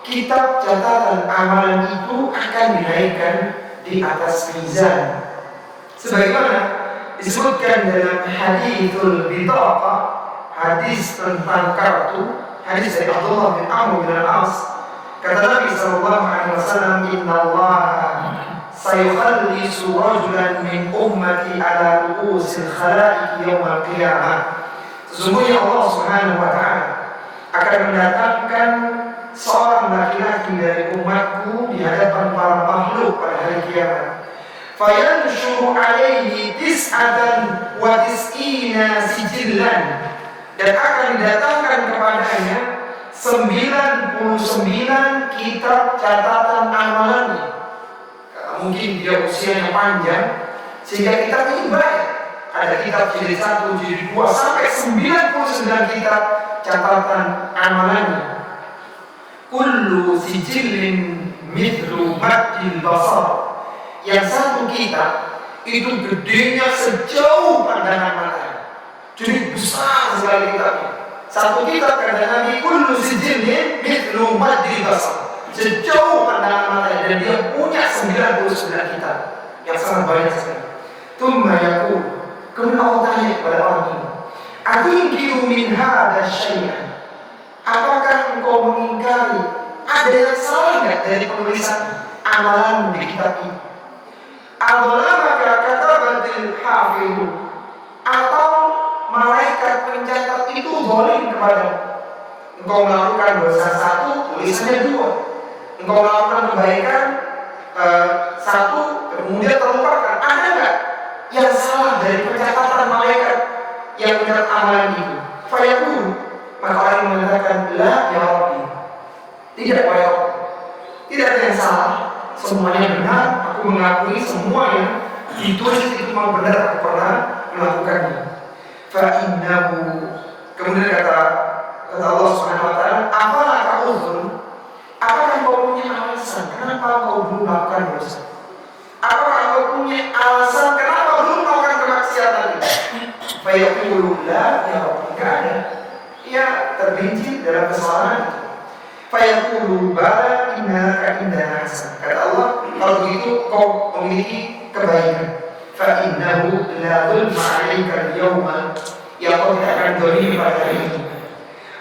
Kitab catatan amalan itu akan dinaikkan di atas mizan. Sebagaimana disebutkan dalam hadithul bitaqah, hadis tentang kartu, hadis dari Abdullah bin Amr bin Al-As. Kata Nabi sallallahu alaihi wasallam, "Inna Allah sayukhallisu rajulan min ummati ala ru'usil khalaiq yawmal qiyamah." Sesungguhnya Allah Subhanahu wa Ta'ala akan mendatangkan seorang laki-laki dari umatku di hadapan para makhluk pada hari kiamat. Fayanshuru alaihi tis'atan wa tis'ina sijillan, dan akan didatangkan kepadanya 99 kitab catatan amalannya. Mungkin dia usianya panjang sehingga kitab ini banyak. ada kitab jilid 1, jilid 2 sampai 99 kitab catatan amalannya. Kullu sijillin mithlu maddil basar. Yang satu kitab itu gedenya sejauh pandangan mata. Jadi besar sekali kitabnya. Satu kitab kata Nabi, kullu sijillin mithlu maddil basar. Sejauh pandangan mata, dan dia punya 99 kitab yang sangat banyak sekali. Tsumma yaqul, kemudian Allah tanya kepada orang ini, "Atunkiru min hadza syai'an?" Apakah engkau mengingkari ada yang salah nggak dari penulisan amalan di kitab ini? Adzalamaka katabatil hafidh, atau malaikat pencatat itu zalim kepadamu? Engkau melakukan dosa 1, tulisannya 2. Engkau melakukan kebaikan 1, kemudian terlupakan. Ada nggak yang salah dari pencatatan malaikat yang mencatat amalan itu? Fayaqulu, maka orang yang mengatakan, la ya Rabbi, tidak ya Rabbi, tidak ada yang salah, semuanya benar, aku mengakui semuanya ditulis itu memang benar, aku pernah melakukannya. Fa'innahu, kemudian kata Allah Subhanahu wa Ta'ala, apalah kau, apakah kau punya alasan kenapa kau belum melakukan dosa? Apakah kau punya alasan kenapa belum melakukan kemaksiatan itu? Fayaqulu la ya Rabbi, tidak ada. Ia tergelincir dalam kesalahan itu. Fayaqulu bala innaka indana hasan. Kata Allah, kalau begitu kau memiliki kebaikan. Fa innahu la dzulma 'alaika al-yawma, ya kau tidak akan zalim pada hari ini.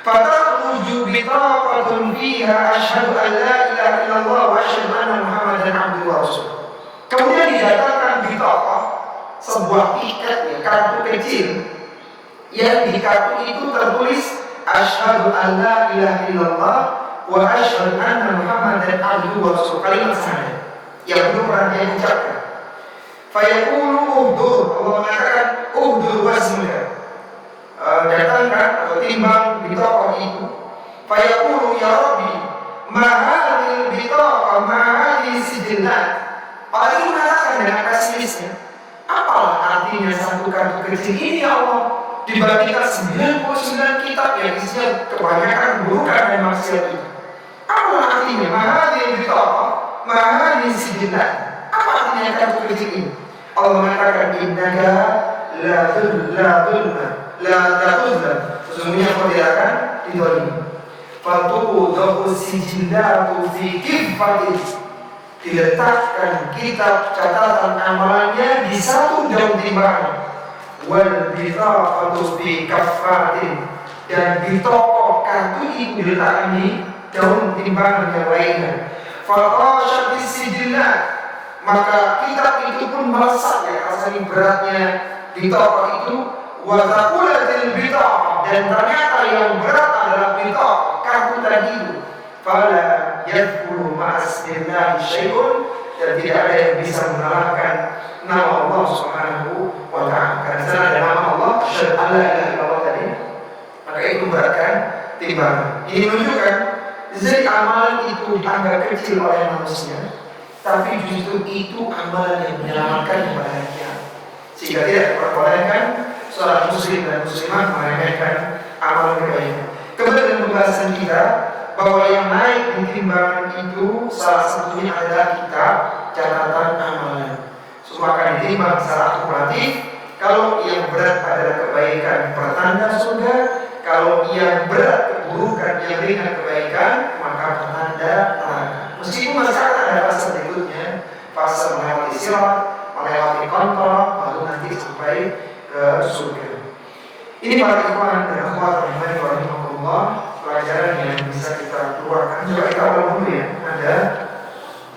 Fatakhruju bitaqatun fiha asyhadu an la ilaha illallah wa asyhadu anna Muhammadan 'abduhu wa rasuluh. Kemudian didatangkan bitaqah, sebuah tiket, ya, kartu kecil, yang di kartu itu tertulis asyhadu an la ilaha illallah wa asyhadu anna Muhammadan 'abduhu wa rasuluh, kalimat syahadat yang belum pernah dia ucapkan. Fayaqulu uhdur, Allah mengatakan uhdur wasmuka, datangkan atau timbang bitaqah itu. Fayaqulu ya Rabbi, ma hadhihi bitaqah, ma hadhihi sijillat. Orang ini mengatakan dengan pesimisnya, apalah artinya satu kartu kecil ini ya Allah, dibandingkan 99 kitab yang isinya kebanyakan keburukan dan maksiat itu. Apa artinya? Mahadhi bitaqah, mahadhi sijillat. Apa artinya kartu kecil ini? Allah mengatakan innaka la tuzlam, sesungguhnya kau tidak akan dizalimi. Fatudhu sijillatu fi kiffatin, diletakkan kitab catatan amalannya di satu daun timbangan. Wal bitaqatu fi kaffatin, dan bitaqah kartu itu diletakkan di daun timbangan yang lainnya. Fatashat sijillat, maka kitab itu pun melesat, ya, rasanya beratnya bitaqah itu. Wa thaqulatil bitaqah, dan ternyata yang berat adalah bitaqah, kartu tadi itu. Fala yadkhulu ma'asmillahi syai'un, dan tidak ada yang bisa mengalahkan nama Allah Subhanahu wa Ta'ala. Karena sana ada nama Allah, asyhadu an la ilaha illallah tadi, maka itu beratkan timbangan. Ini menunjukkan jadi amalan itu dianggap kecil oleh manusia, tapi justru itu amalan yang menyelamatkan kepada hari kiamat. Sehingga tidak diperbolehkan seorang muslim dan muslimah meremehkan amalan kebaikan. Kemudian dalam pembahasan kita bahwa yang naik di timbangan itu salah satunya adalah kitab catatan amalan. Semua akan ditimbang secara akumulatif. Kalau yang berat adalah kebaikan, pertanda surga. Kalau yang berat keburukan, yang ringan kebaikan, maka pertanda neraka. Meskipun masih ada fase berikutnya, fase melewati sirat, melewati kontrol, lalu nanti sampai ke surga. Ini para ikhwan dan akhwat rahimani wa rahimakumullah, pelajaran yang bisa kita keluarkan. Coba kita awal dulu ya. Ada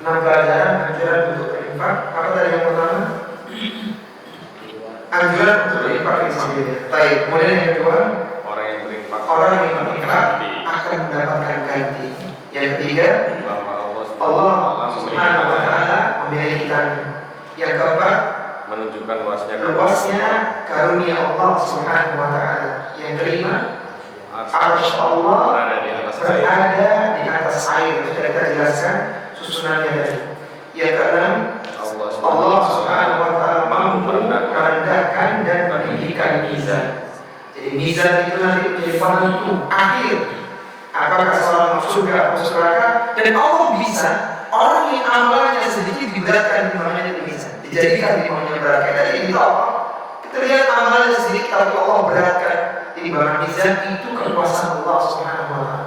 6 pelajaran anjuran untuk berinfak. Apa tadi yang pertama? Anjuran untuk berinfak di sabilillah. Baik. Kemudian yang kedua, orang yang berinfak akan mendapatkan ganti. Yang ketiga, Allah Subhanahu wa Ta'ala membiayai kita. Yang keempat, menunjukkan luasnya karunia Allah Subhanahu wa Ta'ala. Yang kelima, arsy Allah berada di atas air. Sudah kita jelaskan susunannya tadi. Yang keenam, Allah Subhanahu wa Ta'ala mampu merendahkan dan mizan. Jadi mizan itu nanti menjadi penentu akhir apakah seorang masuk surga atau masuk neraka. Dan Allah bisa orang yang amalnya sedikit diberatkan timbangannya di mizan, dijadikan timbangannya berat. Kita itu apa? Kita lihat amalnya sedikit tapi Allah beratkan timbangan mizan. Itu kekuasaan Allah Subhanahu wa Ta'ala.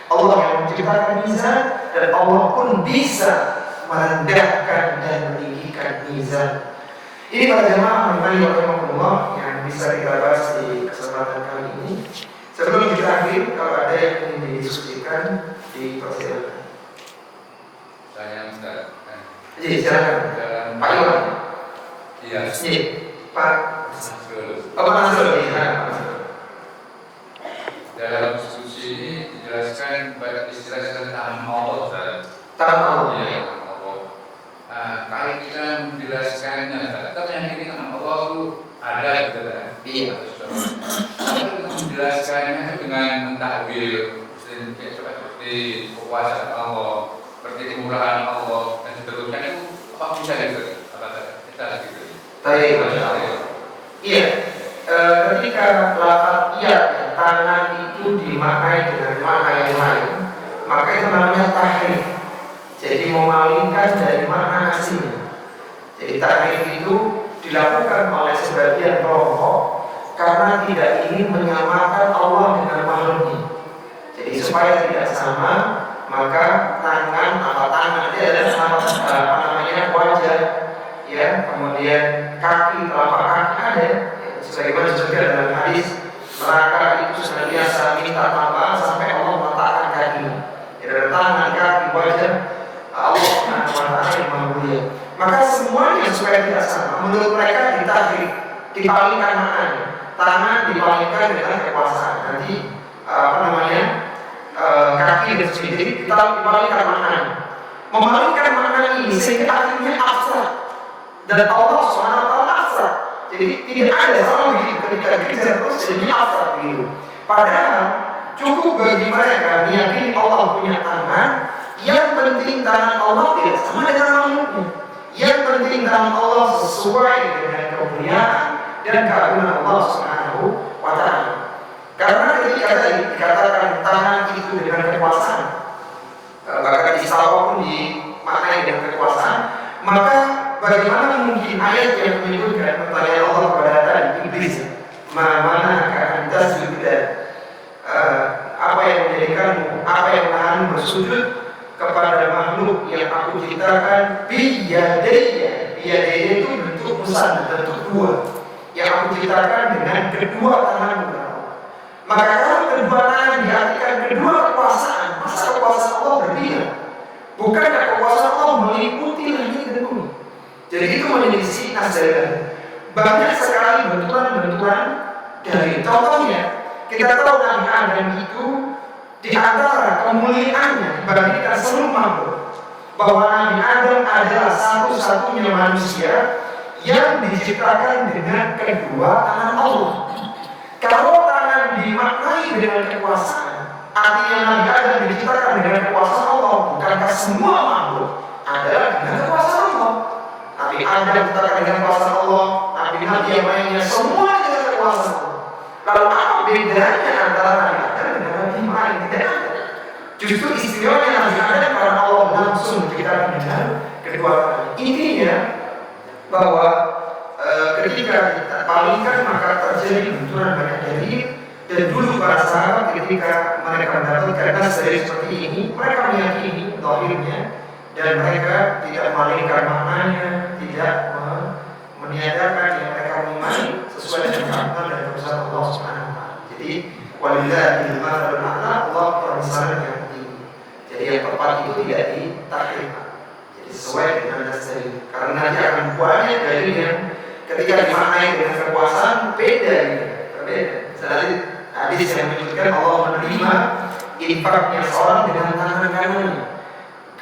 Allah yang menciptakan mizan dan Allah pun bisa merendahkan dan meninggikan mizan. Ini para jemaah rahimahullah yang bisa kita bahas di kesempatan kali ini. Sebelum kita akhir, kalau ada yang ingin didiskusikan, dipersilakan. Saya Ustaz. Jadi silakan. Pak Iwan. Iya. Iya. Pak. Apa Nasrul? Dalam diskusi ini dijelaskan pada istilah tangan Allah, Ustaz. Tangan Allah. Iya, tangan Allah. Kalau kita menjelaskannya, kita meyakini tangan Allah itu ada gitu kan? Iya. Kalau kita menjelaskannya dengan mentahwil, seperti kekuasaan Allah, seperti kemurahan Allah dan seterusnya itu apa bisa gitu? Apa kita gitu? Baik, Masya Allah. Iya. Ketika lafaz iya tangan itu dimaknai dengan makna yang lain, maka itu namanya tahrif. Jadi memalingkan dari makna aslinya. Jadi tahrif itu dilakukan oleh sebagian kelompok karena tidak ingin menyamakan Allah dengan makhluknya. Jadi supaya tidak sama, maka tangan itu adalah apa namanya wajah, ya, kemudian kaki, telapak kaki ada. Sebagaimana disebutkan dalam hadis, neraka itu senantiasa minta tambahan sampai Allah meletakkan kakinya. Jadi ada tangan, kaki, wajah Allah Subhanahu wa Ta'ala yang Maha Mulia. Maka semuanya supaya tidak sama, menurut mereka ditahrif, dipalingkan maknanya. Tangan dipalingkan dengan kekuasaan. Nanti kaki dan sebagainya kita dipalingkan maknanya. Memalingkan makna ini sehingga akhirnya abstrak. Dan Allah Subhanahu wa Ta'ala abstrak. Jadi tidak ada sama begitu ketika kerja terus jadi abstrak begitu. Padahal cukup bagi mereka meyakini Allah punya tangan. Yang penting tangan Allah tidak sama dengan makhluknya. Yang penting tangan Allah sesuai dengan kemuliaan dan keagungan Allah Subhanahu wa Ta'ala. Karena ketika tadi dikatakan tangan itu dengan kekuasaan, bahkan di Salawat pun dimaknai dengan kekuasaan, maka bagaimana mungkin ayat yang menyebutkan pertanyaan Allah kepada tadi iblis, mana akan tasjud dan apa yang menjadikanmu, apa yang menahanmu bersujud kepada makhluk yang aku ciptakan biyadaya. Biyadaya itu bentuk musanna, bentuk dua yang aku ciptakan dengan kedua tanganmu. Maka kalau kedua tangan diartikan kedua kekuasaan, masa kekuasaan Allah berbeda? Bukankah kekuasaan Allah meliputi langit dan bumi? Jadi itu menjadi sinas dari banyak sekali benturan-benturan dari contohnya. Kita tahu Nabi Adam itu di antara kemuliaannya dibandingkan seluruh makhluk, bahwa Nabi Adam adalah satu-satunya manusia yang diciptakan dengan kedua tangan Allah. Kalau tangan dimaknai dengan kekuasaan, artinya Nabi Adam diciptakan dengan kekuasaan Allah. Bukankah semua makhluk adalah dengan kekuasaan Allah? Nabi Adam diciptakan dengan kekuasaan Allah, Nabi yang lainnya semua dengan kekuasaan Allah. Lalu apa bedanya antara Nabi Adam dengan Nabi lain? Tidak ada. Justru istimewanya Nabi Adam karena Allah langsung diciptakan dengan kedua tangan. Intinya bahwa ketika kita palingkan maka terjadi benturan banyak dalil. Dan dulu para sahabat ketika mereka mendapatkan nas dari seperti ini, mereka meyakini zahirnya dan mereka tidak memalingkan maknanya, tidak meniadakan yang mereka memahami sesuai dengan keagungan dan kebesaran Allah Subhanahu wa Ta'ala. Jadi walillahil mathalul a'la, Allah permisalan yang tinggi. Jadi yang tepat itu tidak ditakrif. Jadi sesuai dengan nas dari. Karena nanti akan banyak dalil yang ketika dimaknai dengan kekuasaan beda gitu, berbeda. Jadi hadis yang menyebutkan Allah menerima infaknya seorang dengan tangan kanannya.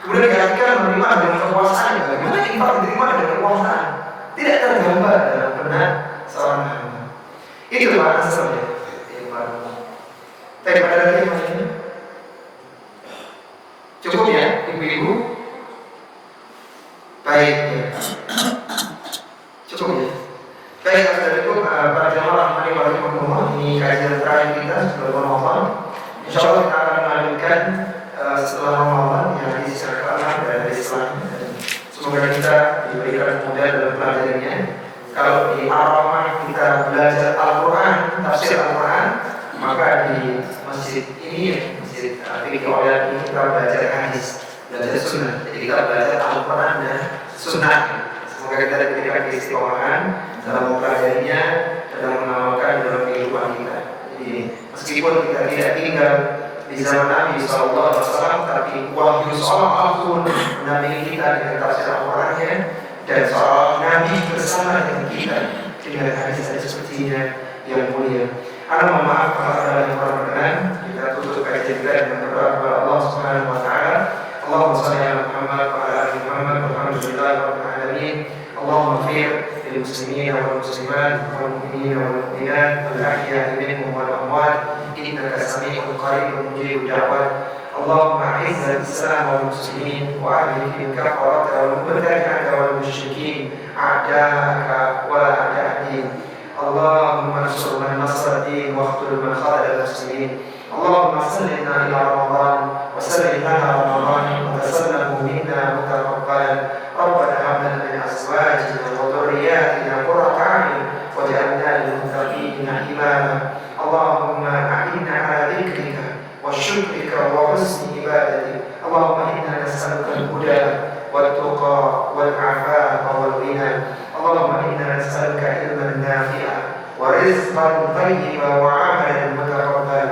Kemudian diartikan menerima dengan kekuasaan. Bagaimana infak diterima dengan kekuasaan? Tidak tergambar dalam benak seorang hamba. Itu makna sebenarnya. Tapi pada lagi maksudnya cukup ya, ibu-ibu. Baik ya. Cukup ya. Baik, assalamualaikum para jamaah rahmani wa tafsir Al-Quran, maka di masjid ini, masjid Al-Fiqh ini kita belajar hadis, belajar sunnah. Jadi kita belajar Al-Quran dan sunnah. Semoga kita diberikan keistiqomahan dalam mempelajarinya, dalam mengamalkan dalam kehidupan kita. Jadi meskipun kita tidak tinggal di zaman Nabi SAW, tapi wahyu seorang apapun menampingi kita dengan tafsir Al-Qurannya, dan seorang Nabi bersama dengan kita dengan hadis-hadis sepertinya yang mulia. Anak mohon maaf kalau ada yang kurang berkenan. Kita tutup kajian kita dengan berdoa kepada Allah Subhanahu Wa Taala. Allahumma shalli ala Muhammad wa ala ali Muhammad walhamdulillahi rabbil alamin. Allahumma ighfir lil muslimin wal muslimat wal mu'minin wal mu'minat wal ahya'i minhum wal amwat innaka sami'un qaribun mujibud da'wat. Allahumma a'izz al-islam wal muslimin wa ahli al-kafarata wal mubtadi'ata wal musyrikin a'da'aka wa a'da'ad-din. Allahumma ansur man nasara ad-din wa khudhul man khadala al-muslimin. Allahumma sallimna ila Ramadan wa sallim lana Ramadan wa tasallahu minna mutaqabbalan. Rabbana hab lana min azwajina wa dhurriyyatina qurrata a'yun waj'alna lil muttaqina imama. Allahumma a'inna ala dhikrika wa syukrika wa husni ibadatik. Allahumma inna nas'aluka al-huda wal tuqa wal 'afafa wal ghina. Allahumma inna nas'aluka ilman nafi'a wa rizqan thayyiban wa 'amalan mutaqabbalan.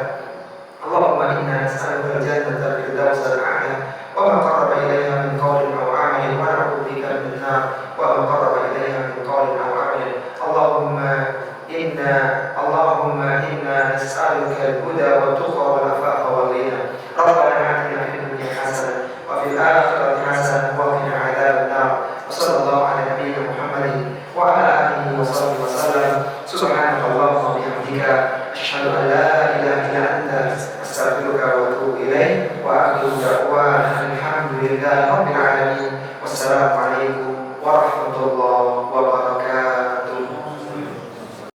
Allahumma inna nas'aluka al-jannata al-firdaus al-a'la wa ma qarraba ilayha min qawlin aw 'amalin wa na'udzu bika min an-nar wa ma qarraba ilayha min qawlin aw 'amalin. Allahumma inna nas'aluka al-huda wa tuqa wal 'afafa wal ghina. Rabbana atina fid dunya hasanah wa fil akhirati hasanah wa qina 'adzaban nar. Wa sallallahu ala nabiyyina Muhammadin wa ala alihi wa sahbihi wa sallam. Subhanakallahumma wa bihamdika asyhadu an la